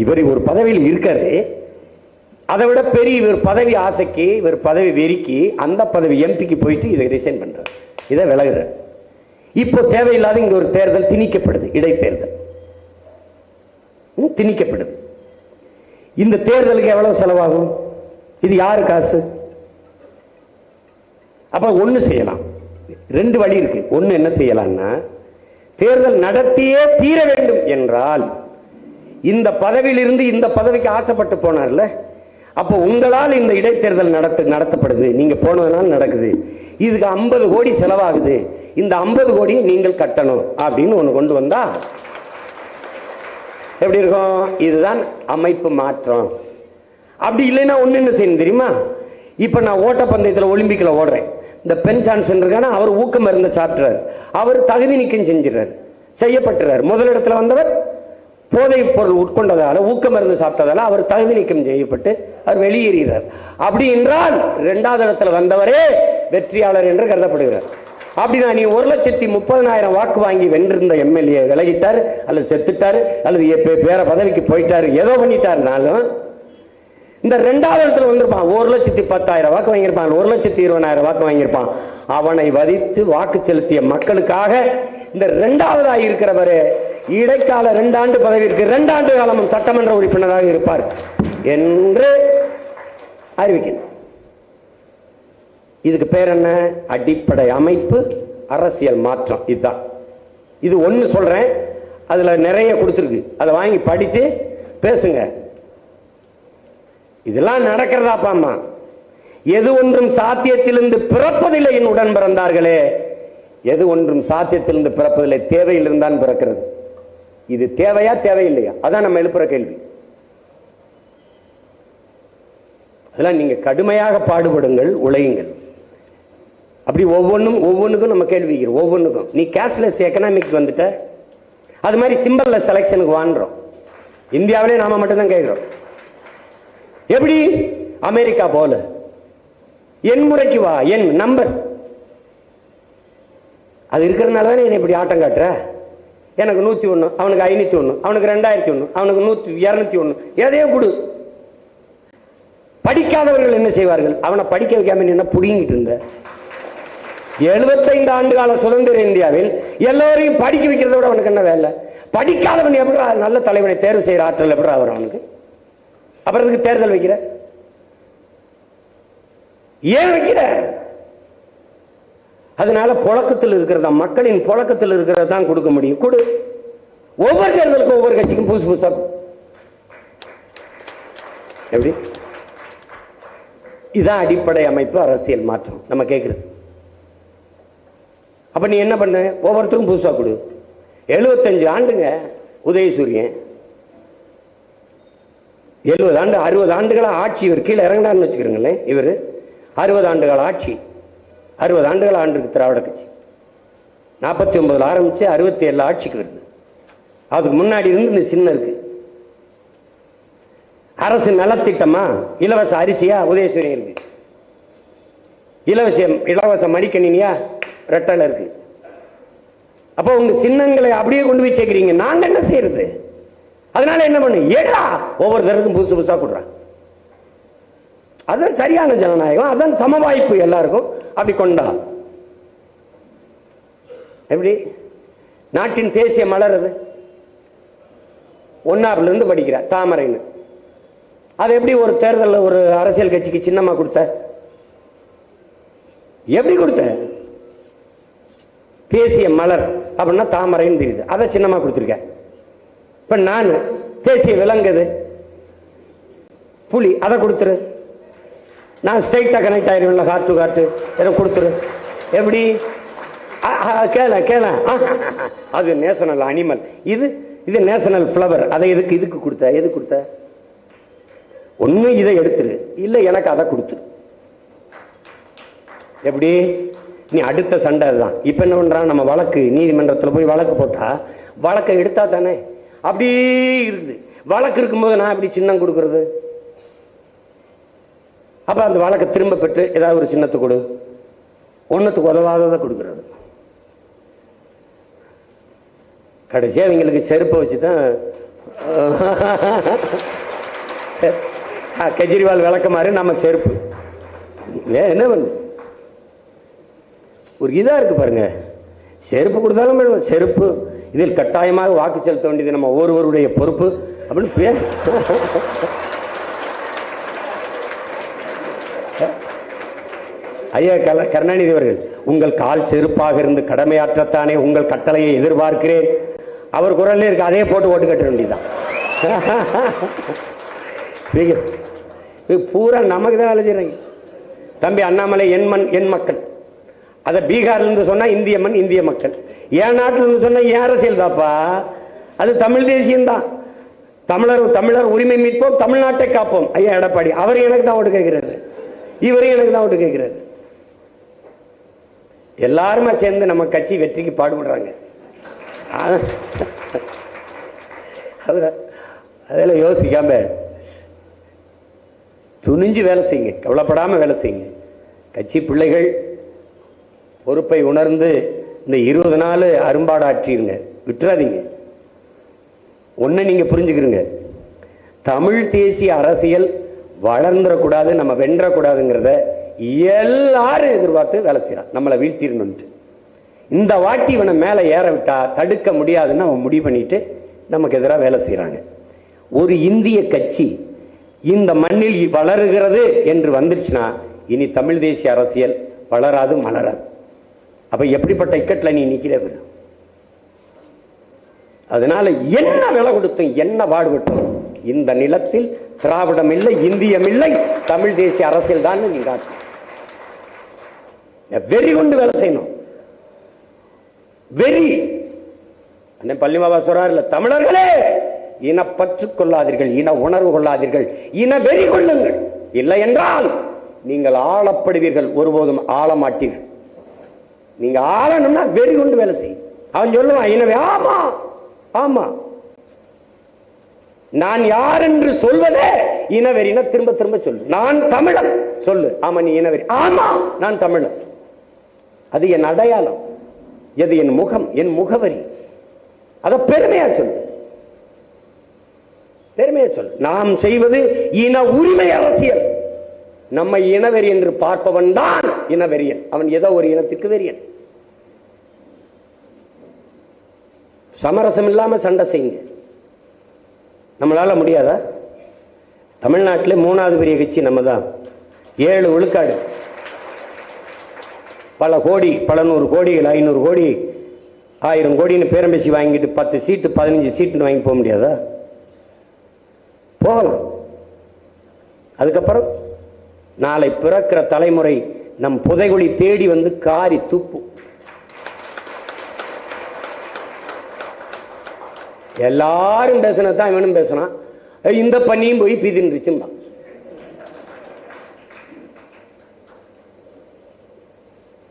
இவர் ஒரு பதவியில் இருக்காரு, அதை விட பெரிய இவர் பதவி ஆசைக்கு, இவர் பதவி வெறிக்கு அந்த பதவி எம்பிக்கு போயிட்டு இதை ரிசைன் பண்றார், இதை விலகுறார். இப்போ தேவையில்லாத இங்க ஒரு தேர்தல் திணிக்கப்படுது, இடைத்தேர்தல் திணிக்கப்படுது. இந்த தேர்தலுக்கு எவ்வளவு செலவாகும்? இது யாரு காசு? அப்ப ஒண்ணு செய்யலாம், 2 வழி இருக்கு. ஒண்ணு என்ன செய்யலாம்னா, தேர்தல் நடத்தியே தீர வேண்டும் என்றால், இந்த பதவியில் இருந்து இந்த பதவிக்கு ஆசைப்பட்டு போனார்ல, அப்போ உங்களால் இந்த இடைத்தேர்தல் நடத்தப்படுது, நீங்க போனதுனால நடக்குது, இதுக்கு 50 கோடி செலவாகுது, இந்த 50 கோடியை நீங்கள் கட்டணும் அப்படின்னு ஒண்ணு கொண்டு வந்தா எப்படி இருக்கும்? இதுதான் அமைப்பு மாற்றம். அப்படி இல்லைன்னா ஒண்ணு என்ன செய்யணும் தெரியுமா? இப்ப நான் ஓட்டப்பந்தயத்தில் ஒலிம்பிக்ல ஓடுறேன், இந்த பென் ஜான்சன் இருக்கான, அவர் ஊக்க மருந்து சாப்பிட்றாரு, அவர் தகுதி நீக்கம் செஞ்சிடறாரு, செய்யப்பட்டுறாரு. முதலிடத்துல வந்தவர் போதை பொருள் உட்கொண்டதால, ஊக்க மருந்து சாப்பிட்டதால அவர் தகுதி நீக்கம் செய்யப்பட்டு அவர் வெளியேறுகிறார். அப்படி என்றால் 2வது இடத்துல வந்தவரே வெற்றியாளர் என்று கருதப்படுகிறார். அப்படின்னா நீ 1,30,000 வாக்கு வாங்கி வென்றிருந்த எம்எல்ஏ விலகிட்டாரு, அல்லது செத்துட்டாரு, அல்லது வேற பதவிக்கு போயிட்டாரு, ஏதோ பண்ணிட்டாருனாலும் இந்த 2வது இடத்துல வந்திருப்பான், 1,10,000 வாக்கு வாங்கியிருப்பான், 1,20,000 வாக்கு வாங்கியிருப்பான். அவனை வதித்து வாக்கு செலுத்திய மக்களுக்காக இந்த 2வதாக இருக்கிறவரே இடைக்கால 2 ஆண்டு பதவிக்கு 2 ஆண்டு காலமும் சட்டமன்ற உறுப்பினராக இருப்பார் என்று அறிவிக்கிறேன். இதுக்கு பேர் என்ன? அடிப்படை அமைப்பு அரசியல் மாற்றம். இதுதான். இது ஒண்ணு சொல்றேன், அதுல நிறைய கொடுத்துருக்கு, அதை வாங்கி படிச்சு பேசுங்க. இதெல்லாம் நடக்கிறதாப்பாமா? எது ஒன்றும் சாத்தியத்திலிருந்து பிறப்பதில்லை என் உடன் பிறந்தார்களே, எது ஒன்றும் சாத்தியத்திலிருந்து பிறப்பதில்லை, தேவையில் இருந்தான் பிறக்கிறது. இது தேவையா தேவையில்லையா? அதான் நம்ம எழுப்புற கேள்வி. அதெல்லாம் நீங்க கடுமையாக பாடுபடுங்கள், உழையுங்கள். அப்படி ஒவ்வொன்றுக்கும் நம்ம கேள்வி வைக்கிறோம். ஒவ்வொன்றுக்கும் நீ கேஷ்லெஸ் எக்கனாமிக்ஸ் வந்துட்ட, அது மாதிரி சிம்பிள்ல செலக்ஷனுக்கு வாங்குறோம். இந்தியாவிலே நாம மட்டும்தான் கேட்கிறோம். எப்படி அமெரிக்கா போல என் முறைக்கு வா, என் நம்பர் அது இருக்கிறதுனால தானே என்ன இப்படி ஆட்டம் காட்டுற. எனக்கு 101, அவனுக்கு 501, அவனுக்கு 2001, அவனுக்கு 201, எதையோ கொடு. படிக்காதவர்கள் என்ன செய்வார்கள்? அவனை படிக்க வைக்காம என்ன புடிங்கிட்டு இருந்த? 75 ஆண்டு கால சுதந்திர இந்தியாவில் எல்லோரையும் படிக்க வைக்கிறத விட அவனுக்கு என்ன வேலை? படிக்காதவன் எப்படி நல்ல தலைவனை தேர்வு செய்யற ஆற்றல் எப்படி வரும் அவனுக்கு? அப்புறம் இதுக்கு தேர்தல் வைக்கிற? ஏன் வைக்கிற? அதனால புழக்கத்தில் இருக்கிறதா, மக்களின் புழக்கத்தில் இருக்கிறத தான் கொடுக்க முடியும். கொடு. ஒவ்வொரு தேர்தலுக்கும் ஒவ்வொரு கட்சிக்கும் புதுசு புதுசா. எப்படி? இதான் அடிப்படை அமைப்பு அரசியல் மாற்றம் நம்ம கேட்கிறது. அப்ப நீ என்ன பண்ண? ஒவ்வொருத்தருக்கும் புதுசா கொடு. 75 ஆண்டுங்க உதயசூரியன், 70 ஆண்டு 60 ஆண்டுகளா ஆட்சி. இவர் கீழே இறங்கினார்னு வச்சுக்கிறீங்களேன். இவர் 60 ஆண்டுகள் ஆட்சி, 60 ஆண்டுகள் ஆண்டு திராவிட கட்சி 49 ஆரம்பிச்சு 67 ஆட்சிக்கு வருது. அதுக்கு முன்னாடி இருந்து இந்த சின்ன இருக்கு. அரசு நலத்திட்டமா, இலவச அரிசியா உதயசூரியன் இருக்கு, இலவச மடிக்கணினியா ரெட்டல இருக்கு. அப்போ உங்க சின்னங்களை அப்படியே கொண்டு போய் சேர்க்கிறீங்க. நாங்க என்ன செய்யறது? அதனால என்ன பண்ணு, ஏடா ஒவ்வொரு தரத்துக்கும் புதுசு புதுசா கொடுறான். அதான் சரியான ஜனநாயகம், அதான் சம வாய்ப்பு எல்லாருக்கும். அப்படி கொண்டா எப்படி? நாட்டின் தேசிய மலர் அது 1ஆப்ல இருந்து படிக்கிற தாமரைன்னு. அது எப்படி ஒரு தேர்தலில் ஒரு அரசியல் கட்சிக்கு சின்னமா கொடுத்த? எப்படி கொடுத்த? தேசிய மலர் அப்படின்னா தாமரைன்னு தெரியுது, அதை சின்னமா கொடுத்துருக்க. இப்ப நான் தேசிய விலங்குது புலி, அதை கொடுத்துரு. நான் ஸ்ட்ரைட்டா கனெக்ட் ஆயிருவேன்ல, ஹார்ட் டு ஹார்ட், எதை கொடுத்துரு. எப்படி? கேள அது நேஷனல் அனிமல், இது நேஷனல் ஃபிளவர். அதை இதுக்கு கொடுத்த? எது கொடுத்த? ஒண்ணு இதை எடுத்துரு, இல்ல எனக்கு அதை கொடுத்துரு. எப்படி? நீ அடுத்த சண்டை அதுதான். இப்ப என்ன பண்றான்? நம்ம வழக்கு நீதிமன்றத்தில் போய் வழக்கு போட்டா வழக்கை எடுத்தா தானே அப்படி இருக்குது. வழக்கு இருக்கும்போது நான் எப்படி சின்னம் கொடுக்கறது? அப்ப அந்த வழக்கை திரும்ப பெற்று ஏதாவது ஒரு சின்னத்தை கொடு. ஒன்னுத்துக்கு உதவாததை கொடுக்கறது. கடைசியா அவங்களுக்கு செருப்பை வச்சுதான் கெஜ்ரிவால் விளக்கமாறு நம்ம செருப்பு. என்ன பண்ணு? ஒரு இதா இருக்கு பாருங்க. செருப்பு கொடுத்தாலும் செருப்பு, இதில் கட்டாயமாக வாக்கு செலுத்த வேண்டியது நம்ம ஒருவருடைய பொறுப்பு அப்படின்னு ஐயா கருணாநிதி அவர்கள், உங்கள் கால் செருப்பாக இருந்து கடமையாற்றத்தானே உங்கள் கட்டளையை எதிர்பார்க்கிறேன். அவர் குரல்ல இருக்கு, அதே போட்டு ஓட்டு கட்ட வேண்டியதுதான். பூரா நமக்கு தான் வேலை செய்யறாங்க. தம்பி அண்ணாமலை என் மண் என் மக்கள், அதை பீகார்ல இருந்து சொன்னா இந்திய மண் இந்திய மக்கள், என் நாட்டில் இருந்து சொன்னா ஏன் அரசியல் தாப்பா, அது தமிழ் தேசியம்தான். தமிழர் உரிமை மீட்போம், தமிழ்நாட்டை காப்போம். ஐயா எடப்பாடி அவர் எனக்கு தான் ஓட்டு கேட்கிறாரு, இவரையும் எனக்கு தான் ஓட்டு கேட்கிறாரு. எல்லாருமே சேர்ந்து நம்ம கட்சி வெற்றிக்கு பாடுபடுறாங்க. அதெல்லாம் யோசிக்காம துணிஞ்சு வேலை செய்யுங்க, கவலைப்படாம வேலை செய்யுங்க. கட்சி பிள்ளைகள் பொறுப்பை உணர்ந்து இந்த 20 நாள் அரும்பாடாற்றிருங்க, விட்டுறாதீங்க. ஒண்ணு நீங்க புரிஞ்சுக்கிறீங்க, தமிழ் தேசிய அரசியல் வளர்ந்துடக்கூடாது, நம்ம வென்றக்கூடாதுங்கிறத எல்லாரும் எதிர்பார்த்து வேலை செய்யறான். நம்மளை வீழ்த்திடணும். இந்த வாட்டி இவனை மேல ஏற விட்டா தடுக்க முடியாதுன்னு அவன் முடிவு பண்ணிட்டு நமக்கு எதிராக வேலை செய்யறாங்க. ஒரு இந்திய கட்சி இந்த மண்ணில் வளருகிறது என்று வந்துருச்சுன்னா இனி தமிழ் தேசிய அரசியல் வளராது, மலராது. அப்ப எப்படிப்பட்ட இக்கட்டில் நீ நிக்கிற? அதனால என்ன விலை கொடுத்தும் என்ன பாடுபட்டும் இந்த நிலத்தில் திராவிடம் இல்லை, இந்தியம் இல்லை, தமிழ் தேசிய அரசியல் தான் நீங்க வெறி கொண்டு வேலை செய்யணும். வெறி. அண்ணன் பள்ளிமாவா சொல்றாருல, தமிழர்களே இனப்பற்று கொள்ளாதீர்கள், இன உணர்வு கொள்ளாதீர்கள், இன வெறி கொள்ளுங்கள். இல்லை என்றால் நீங்கள் ஆளப்படுவீர்கள், ஒருபோதும் ஆள மாட்டீர்கள். நீங்க ஆளணும்னா வெறி கொண்டு வேலை செய்யும். அவன் சொல்லுவான், எனவே ஆமா ஆமா நான் யார் என்று சொல்வதே இனவெறின திரும்ப திரும்ப சொல்லு. நான் தமிழன் சொல்லு, ஆமா நீ இனவெறி, ஆமா நான் தமிழன். அது என் அடையாளம், எது என் முகம், என் முகவரி. அத பெருமையா சொல்லு, பெருமையா சொல்லு. நாம் செய்வது இன உரிமை அரசியல். நம்மை இனவெறி என்று பார்ப்பவன் தான் இனவெறியன். அவன் ஏதோ ஒரு இனத்துக்கு வெறியன். சமரசம் இல்லாம சண்டை செய்யுங்க. நம்மளால முடியாதா? தமிழ்நாட்டில் 3வது பெரிய கட்சி நம்ம தான். 7 விழுக்காடு, பல கோடி, பல 100 கோடிகள், 500 கோடி, 1000 கோடின்னு பேரம் பேசி வாங்கிட்டு 10 சீட்டு 15 சீட்டுன்னு வாங்கி போக முடியாதா? போகலாம். அதுக்கப்புறம் நாளை பிறக்கிற தலைமுறை நம் புதைகுழி தேடி வந்து காரி துப்பு. எல்லாரும் பேசினதான் இவனும் பேசினான். இந்த பண்ணியும் போய் பீதின்றுச்சும்பா.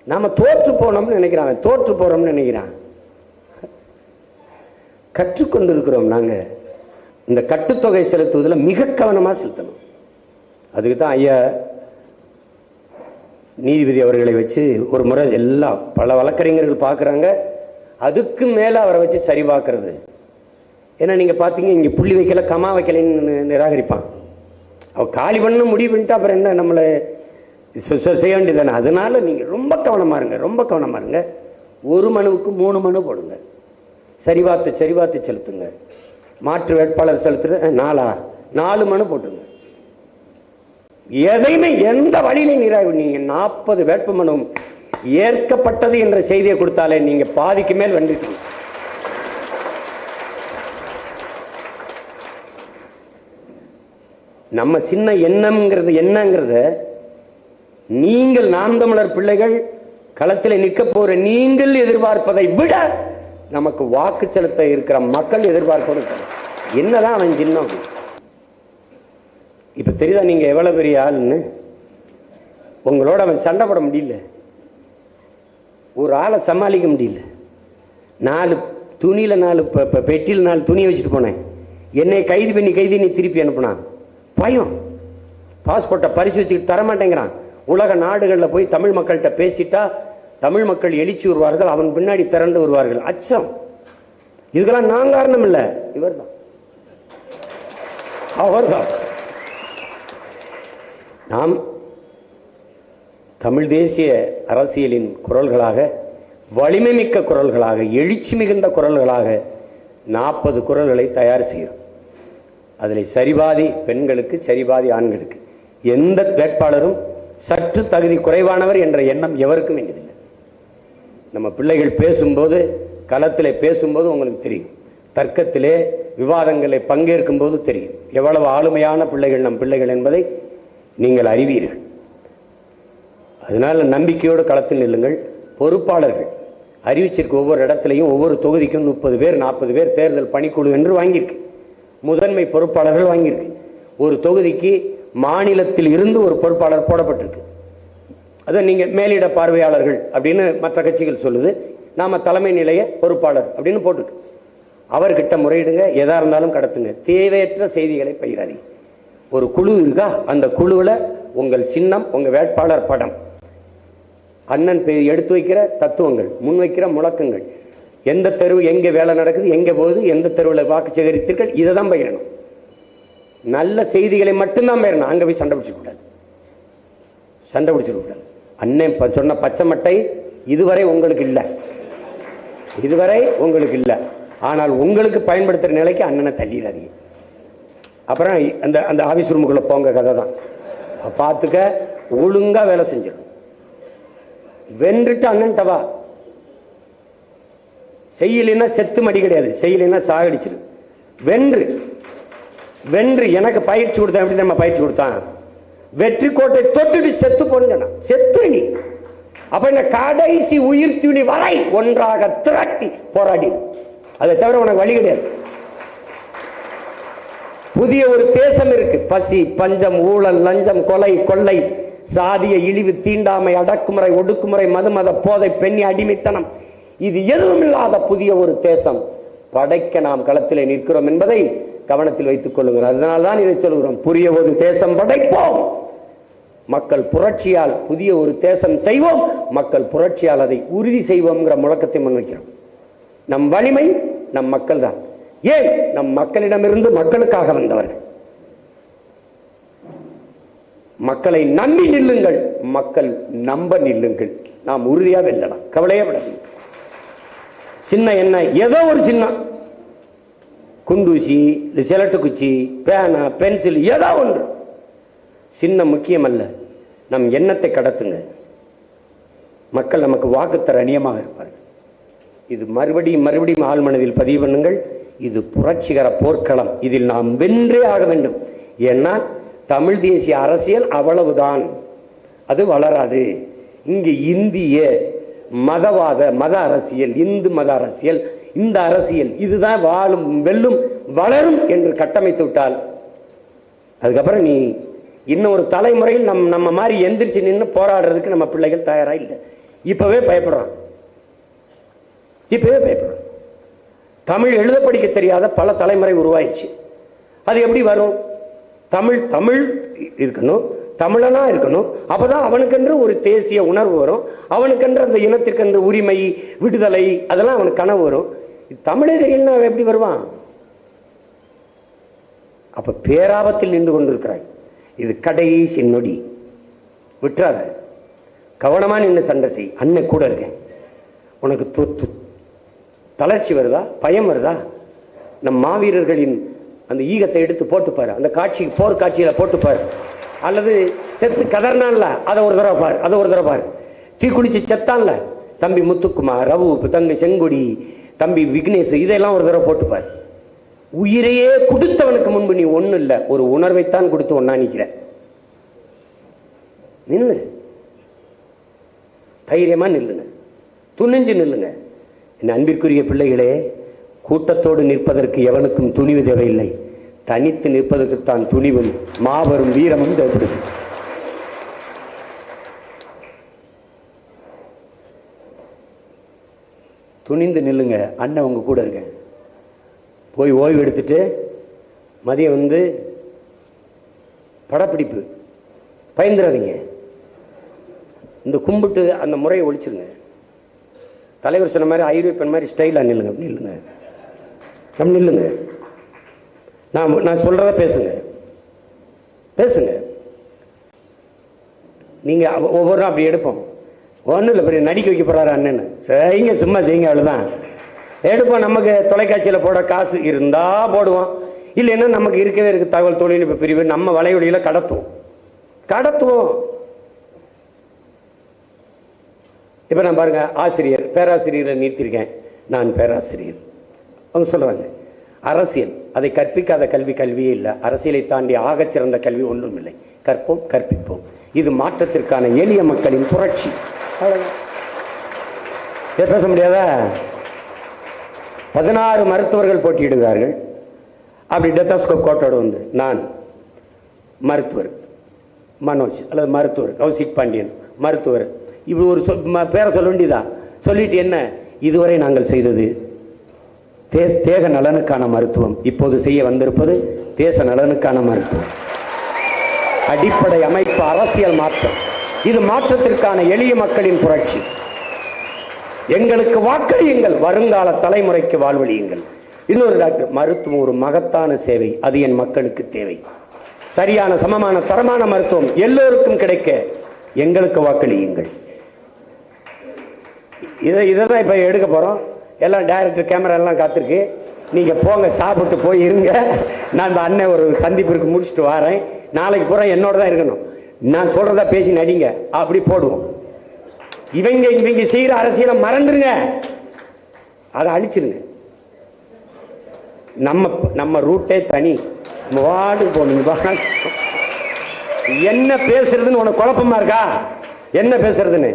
நாம தோற்று போனோம்னு நினைக்கிறான், தோற்று போறோம்னு நினைக்கிறான். கற்றுக்கொண்டு இருக்கிறோம். நாங்க இந்த கட்டுத்தொகை செலுத்துவதில் மிக கவனமா செலுத்தணும். அதுக்கு தான் ஐயா நீதிபதி அவர்களை வச்சு ஒரு முறை எல்லாம் பல வழக்கறிஞர்கள் பார்க்குறாங்க. அதுக்கு மேலே அவரை வச்சு சரி பார்க்கறது. ஏன்னா நீங்கள் பார்த்தீங்க, இங்கே புள்ளி வைக்கல கமா வைக்கலைன்னு நிராகரிப்பான். அவள் காலி பண்ண முடிவு பண்ணிட்டு அப்புறம் என்ன நம்மளை செய்ய வேண்டியதானே. அதனால நீங்கள் ரொம்ப கவனமாக இருங்க, ரொம்ப கவனமாக இருங்க. ஒரு மனுவுக்கு 3 மனு போடுங்க. சரிபார்த்து செலுத்துங்க. மாற்று வேட்பாளர் செலுத்துறது 4 மனு போட்டுங்க. எதையுமே எந்த வழியிலையும் நிராகரி. நீங்க 40 வேட்புமனு ஏற்கப்பட்டது என்ற செய்தியை கொடுத்தாலே நீங்க பாதிக்கு மேல் வந்துட்டீங்க. நம்ம சின்ன எண்ணம்ங்கிறது என்னங்கிறத நீங்கள் நாம் தமிழர் பிள்ளைகள் களத்தில் நிற்க போற நீங்கள் எதிர்பார்ப்பதை விட நமக்கு வாக்கு செலுத்த இருக்கிற மக்கள் எதிர்பார்ப்பது என்னதான் அவன் சின்னம். இப்ப தெரியுதா நீங்க எவ்வளவு பெரிய ஆளுன்னு? உங்களோட அவன் சண்டை போட முடியல, ஒரு ஆளை சமாளிக்க முடியல. 4 துணியில 4 பெட்டியில் 4 துணியை வச்சுட்டு போனேன். என்னை கைது பண்ணி நீ திருப்பி அனுப்புனான். பயம். பாஸ்போர்ட்டை பரிசு வச்சுக்கிட்டு தரமாட்டேங்கிறான். உலக நாடுகளில் போய் தமிழ் மக்கள்கிட்ட பேசிட்டா தமிழ் மக்கள் எழுச்சி வருவார்கள், அவன் பின்னாடி திரண்டு வருவார்கள். அச்சம். இதுக்கெல்லாம் நான் காரணம் இல்லை, இவர்தான், அவர்தான். நாம் தமிழ் தேசிய அரசியலின் குரல்களாக, வலிமை மிக்க குரல்களாக, எழுச்சி மிகுந்த குரல்களாக 40 குரல்களை தயார் செய்கிறோம். அதில் சரிபாதி பெண்களுக்கு, சரிபாதி ஆண்களுக்கு. எந்த வேட்பாளரும் சற்று தகுதி குறைவானவர் என்ற எண்ணம் எவருக்கும் வேண்டியதில்லை. நம்ம பிள்ளைகள் பேசும்போது, களத்திலே பேசும்போது உங்களுக்கு தெரியும், தர்க்கத்திலே விவாதங்களை பங்கேற்கும் போது தெரியும் எவ்வளவு ஆளுமையான பிள்ளைகள் நம் பிள்ளைகள் என்பதை நீங்கள் அறிவீர்கள். அதனால நம்பிக்கையோடு களத்தில் நில்லுங்கள். பொறுப்பாளர்கள் அறிவிச்சிருக்கு, ஒவ்வொரு இடத்துலையும் ஒவ்வொரு தொகுதிக்கும் 30 பேர் 40 பேர் தேர்தல் பணிக்குழு என்று வாங்கியிருக்கு. முதன்மை பொறுப்பாளர்கள் வாங்கியிருக்கு. ஒரு தொகுதிக்கு மாநிலத்தில் இருந்து ஒரு பொறுப்பாளர் போடப்பட்டிருக்கு. அதை நீங்க மேலிட பார்வையாளர்கள் அப்படின்னு மற்ற கட்சிகள் சொல்லுது, நாம தலைமை நிலைய பொறுப்பாளர் அப்படின்னு போட்டுருக்கு. அவர்கிட்ட முறையிடுங்க, எதா இருந்தாலும் கடத்துங்க. தேவையற்ற செய்திகளை பகிராதீங்க. ஒரு குழு இருக்கா, அந்த குழுவில் உங்கள் சின்னம், உங்க வேட்பாளர் படம், அண்ணன் எடுத்து வைக்கிற தத்துவங்கள், முன்வைக்கிற முழக்கங்கள், எந்த தெருவு எங்கே வேலை நடக்குது, எங்கே போகுது, எந்த தெருவில் வாக்கு சேகரித்தீர்கள், இதை தான் பகிரணும். நல்ல செய்திகளை மட்டும்தான் பகிரணும். அங்கே போய் சண்டை பிடிச்சிக்கூடாது, சண்டை பிடிச்சிடக்கூடாது. அண்ணன் சொன்ன பச்சை மட்டை இதுவரை உங்களுக்கு இல்லை, இதுவரை உங்களுக்கு இல்லை. ஆனால் உங்களுக்கு பயன்படுத்துகிற நிலைக்கு அண்ணனை தள்ளிடாதீங்க. அப்புறம் அந்த அந்த ஆஃபீஸ் ரூமுக்குள்ளே போங்க, கதை தான். பார்த்துக்க, ஒழுங்கா வேலை செஞ்சிடும். வென்றுட்டு அண்ணன் டவா செய்யலைன்னா செத்து மடி கிடையாது, செய்யலைன்னா சாகடிச்சிரு. வென்று வென்று எனக்கு பயிற்சி கொடுத்தேன். எப்படி நம்ம பயிற்சி கொடுத்தான்? வெற்றி கோட்டை தொட்டுட்டு செத்து போன செத்து நீ. அப்ப இந்த கடைசி உயிர் துணி வரை ஒன்றாக திரட்டி போராடி. அதை தவிர உனக்கு வழி கிடையாது. புதிய ஒரு தேசம் இருக்கு. பசி, பஞ்சம், ஊழல், லஞ்சம், கொலை, கொள்ளை, சாதிய இழிவு, தீண்டாமை, அடக்குமுறை, ஒடுக்குமுறை, மதுமத போதை, பெண்ணி அடிமைத்தனம், இது எதுவும் இல்லாத புதிய ஒரு தேசம் படைக்க நாம் களத்திலே நிற்கிறோம் என்பதை கவனத்தில் வைத்துக் கொள்ளுங்கள். அதனால்தான் இதை சொல்கிறோம், புதிய ஒரு தேசம் படைப்போம், மக்கள் புரட்சியால் புதிய ஒரு தேசம் செய்வோம், மக்கள் புரட்சியால் அதை உறுதி செய்வோம்ங்கிற முழக்கத்தை முன்வைக்கிறோம். நம் வலிமை நம் மக்கள் தான். ஏன்? நம் மக்களிடமிருந்து மக்களுக்காக வந்தவர்கள். மக்களை நம்பி நில்லுங்கள், மக்கள் நம்ப நில்லுங்கள். நாம் உறுதியாக வெல்லலாம், கவலையே விடாது. சின்ன என்ன, ஏதோ ஒரு சின்ன குண்டூசி, செலட்டு குச்சி, பேனா, பென்சில், ஏதோ ஒன்று சின்ன முக்கியம் அல்ல. நம் எண்ணத்தை கடத்துங்க, மக்கள் நமக்கு வாக்குத்தர அநியமாக இருப்பார்கள். இது மறுபடியும் மறுபடியும் ஆழ்மனதில் பதிவு பண்ணுங்கள். இது புரட்சிகர போர்க்களம், இதில் நாம் வென்றே ஆக வேண்டும். ஏன்னா தமிழ் தேசிய அரசியல் அவ்வளவுதான், அது வளராது. இங்கு இந்திய மதவாத மத அரசியல், இந்து மத அரசியல், இந்த அரசியல் இதுதான் வாழும், வெல்லும், வளரும் என்று கட்டமைத்து விட்டால் அதுக்கப்புறம் நீ இன்னொரு தலைமுறையில் நம்ம மாதிரி எந்திரிச்சு நின்று போராடுறதுக்கு நம்ம பிள்ளைகள் தயாரா இல்லை. இப்பவே பயப்படுறான், இப்பவே பயப்படுறான். தமிழ் எழுத படிக்க தெரியாத பல தலைமுறை உருவாயிடுச்சு. அது எப்படி வரும்? தமிழ் தமிழ் இருக்கணும், தமிழனா இருக்கணும். அப்பதான் அவனுக்கென்று ஒரு தேசிய உணர்வு வரும், அவனுக்கென்று அந்த இனத்திற்கென்று உரிமை, விடுதலை, அதெல்லாம் அவனுக்கு கனவு வரும். தமிழே தெரியலன்னா அவன் எப்படி வருவான்? அப்ப பேராபத்தில் நின்று கொண்டிருக்கிறாய். இது கடைசி நொடி, விட்டுறாத. கவனமா நின்று சண்டை செய். அண்ணன் கூட இருக்கேன். உனக்கு தளர்ச்சி வருதா, பயம் வருதா? நம் மாவீரர்களின் அந்த ஈகத்தை எடுத்து போட்டுப்பாரு, அந்த காட்சி, போர் காட்சியில போட்டுப்பாரு. அல்லது செத்து கதர்னான்ல, அதை ஒரு தடவை பாரு, அதை ஒரு தடவை பாரு. தீ குளிச்சு செத்தான்ல தம்பி முத்துக்குமார், ரவு, தங்கை செங்கொடி, தம்பி விக்னேஷ், இதெல்லாம் ஒரு தடவை போட்டுப்பாரு. உயிரையே கொடுத்தவனுக்கு முன்பு நீ ஒண்ணு இல்லை, ஒரு உணர்வைத்தான் கொடுத்து ஒன்னா நிக்கிற. நில்லு, தைரியமா நில்லுங்க, துணிஞ்சு நில்லுங்க. என் அன்பிற்குரிய பிள்ளைகளே, கூட்டத்தோடு நிற்பதற்கு எவனுக்கும் துணிவு தேவையில்லை, தனித்து நிற்பதற்குத்தான் துணிவும் மாபெரும் வீரமும் தேவைப்படுது. துணிந்து நில்லுங்க. அண்ணன் உங்க கூட இருக்க. போய் ஓய்வு எடுத்துட்டு மதியம் படப்பிடிப்பு, பயந்துடாதீங்க. இந்த கும்பிட்டு அந்த முறையை ஒழிச்சிருங்க. தலைவர் சொன்ன மாதிரி ஐரோப்பியன் மாதிரி ஸ்டைலா நில்லுங்க, நில்லுங்க, நம்ம நில்லுங்க. நான் சொல்றத பேசுங்க, பேசுங்க. நீங்க ஒவ்வொரு நாள் அப்படி எடுப்போம். ஒன்றும் இல்லை, பெரிய நடிக்க வைக்க போறாரு அண்ணன், செய்யுங்க, சும்மா செய்யுங்க, அவ்வளவுதான். எடுப்போம். நமக்கு தொலைக்காட்சியில் போட காசு இருந்தா போடுவோம், இல்லைன்னா நமக்கு இருக்கவே இருக்கு தகவல் தொழில்நுட்ப பிரிவு, நம்ம வலைவழியில கடத்துவோம். இப்ப நான் பாருங்க, ஆசிரியர், பேராசிரியரை நீர்த்திருக்கேன். நான் பேராசிரியர். அவங்க சொல்றாங்க, அரசியல் அதை கற்பிக்காத கல்வி கல்வியே இல்லை, அரசியலை தாண்டி ஆகச் சிறந்த கல்வி ஒன்றும் இல்லை, கற்போம், கற்பிப்போம். இது மாற்றத்திற்கான எளிய மக்களின் புரட்சி. பேச முடியாதா? 16 மருத்துவர்கள் போட்டியிடுகிறார்கள். அப்படி டெத்தாஸ்கோப் கோட்டோடு நான் மருத்துவர் மனோஜ், அல்லது மருத்துவர் கௌசிக் பாண்டியன் மருத்துவர், இப்படி ஒரு பேரை சொல்ல வேண்டியதா? சொல்லிட்டு என்ன, இதுவரை நாங்கள் செய்தது தேக நலனுக்கான மருத்துவம், இப்போது செய்ய வந்திருப்பது தேச நலனுக்கான மருத்துவம். அடிப்படை அமைப்பு அரசியல் மாற்றம், இது மாற்றத்திற்கான எளிய மக்களின் புரட்சி. எங்களுக்கு வாக்களியுங்கள், வருங்கால தலைமுறைக்கு வாழ்வழியுங்கள். இன்னொரு டாக்டர், மருத்துவம் ஒரு மகத்தான சேவை, அது என் மக்களுக்கு தேவை. சரியான சமமான தரமான மருத்துவம் எல்லோருக்கும் கிடைக்க எங்களுக்கு வாக்களியுங்கள். இதைதான் இப்ப எடுக்க போறோம். எல்லாம் டைரக்டர் கேமரா எல்லாம் காத்திருக்கு. நீங்க போங்க, சாப்பிட்டு போய் இருங்க. நான் இந்த அண்ணன் ஒரு சந்திப்பிற்கு முடிச்சுட்டு வரேன். நாளைக்கு பூரா என்னோட தான் இருக்கணும். நான் சொல்றதா பேசி நடிங்க, அப்படி போடுவோம். இவங்க செய்யற அரசியலை மறந்துருங்க, அதை அழிச்சிருங்க. நம்ம ரூட்டே தனி, வார்டு போனீங்க. என்ன பேசுறதுன்னு உனக்கு குழப்பமா இருக்கா? என்ன பேசுறதுன்னு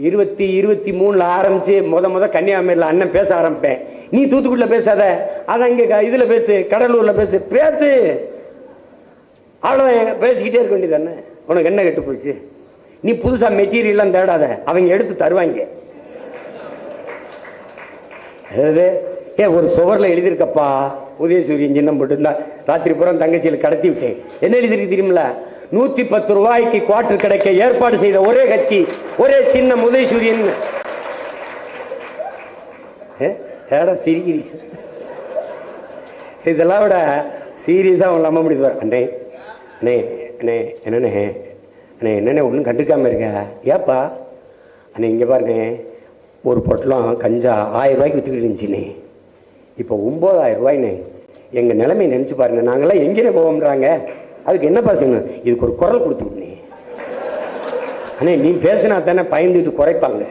2023 ஆரம்பிச்சு முத கன்னியாகுமரியில் அண்ணன் பேச ஆரம்பிப்பேன். நீ தூத்துக்குடியில பேசாத, அதான் இங்க இதுல பேசு, கடலூர்ல பேசு அவ்வளவுதான். பேசிக்கிட்டே இருக்க வேண்டியது தானே. உனக்கு என்ன கெட்டு போச்சு? நீ புதுசா மெட்டீரியல்லாம் தேடாத, அவங்க எடுத்து தருவாங்க. ஒரு சுவர்ல எழுதியிருக்கப்பா, உதயசூரியன் சின்னம் போட்டு இருந்தா ராத்திரி புறம் தங்கச்சியில் கடத்தி விட்டேன். என்ன எழுதிருக்கு தெரியுமில்ல? 110 ரூபாய்க்கு குவார்டர் கிடைக்க ஏற்பாடு செய்த ஒரே கட்சி, ஒரே சின்னம் உதயசூரியன். இதெல்லாம் விட சீரியஸா அவங்க நம்ப முடியுது. அண்ணே அண்ணே அண்ணே என்னண்ணே அண்ணே என்னண்ணே ஒன்றும் கண்டுக்காம இருக்க? ஏப்பா அண்ணே இங்கே பாருண்ணே, ஒரு பொட்டலம் கஞ்சா 1000 ரூபாய்க்கு விற்றுக்கிட்டு இருந்துச்சுண்ணே, இப்போ 9000 ரூபாய்ண்ணே. எங்கள் நிலைமை நினச்சி பாருங்க, நாங்களாம் எங்கேயே போவோம்ன்றாங்க. அதுக்கு என்னப்பா செய்யணும்? இதுக்கு ஒரு குரல் கொடுத்துக்கணே. அண்ணே நீ பேசினா தானே பயந்துட்டு குறைப்பாங்க.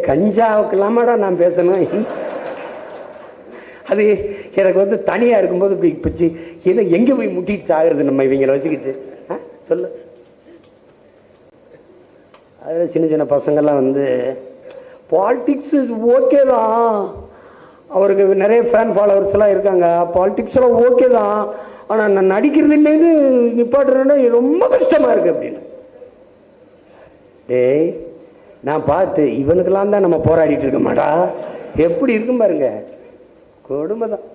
கஞ்சாவுக்கு இல்லாமடா நான் பேசணும். அது எனக்கு தனியாக இருக்கும்போது இப்படி பிச்சு இதை எங்கே போய் முட்டிட்டு சாகுறது நம்ம இவங்களை வச்சுக்கிட்டு? சொல்லு. அது சின்ன பசங்கள்லாம் பாலிடிக்ஸ் ஓகே தான், அவருக்கு நிறைய ஃபேன் ஃபாலோவர்ஸ்லாம் இருக்காங்க, பாலிடிக்ஸ்லாம் ஓகே தான், ஆனால் நான் நடிக்கிறது இல்லைன்னு நிப்பாட்டுறேன்னா ரொம்ப கஷ்டமாக இருக்குது அப்படின்னு. டேய் நான் பார்த்து இவனுக்கெல்லாம் தான் நம்ம போராடிட்டு இருக்க மாட்டா, எப்படி இருக்கும் பாருங்க, கொடுமை தான்.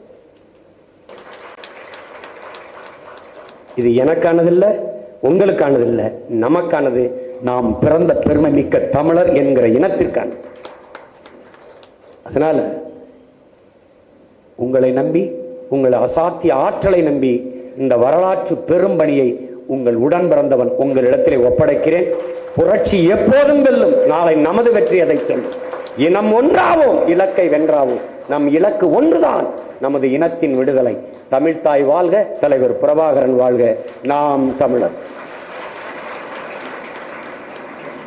இது எனக்கானதில்லை, உங்களுக்கானதில்லை, நமக்கானது. நாம் பிறந்த பெருமை மிக்க தமிழர் என்கிற இனத்திற்கான. அதனால உங்களை நம்பி, உங்கள் அசாத்திய ஆற்றலை நம்பி இந்த வரலாற்று பெரும்பணியை உங்கள் உடன் பிறந்தவன் உங்களிடத்திலே ஒப்படைக்கிறேன். புரட்சி எப்போதும் வெல்லும். நாளை நமது வெற்றி அதை சொல்லும். இனம் ஒன்றாவோம், இலக்கை வென்றாவோம். நம் இலக்கு ஒன்றுதான், நமது இனத்தின் விடுதலை. தமிழ்த்தாய் வாழ்க, தலைவர் பிரபாகரன் வாழ்க, நாம் தமிழர்.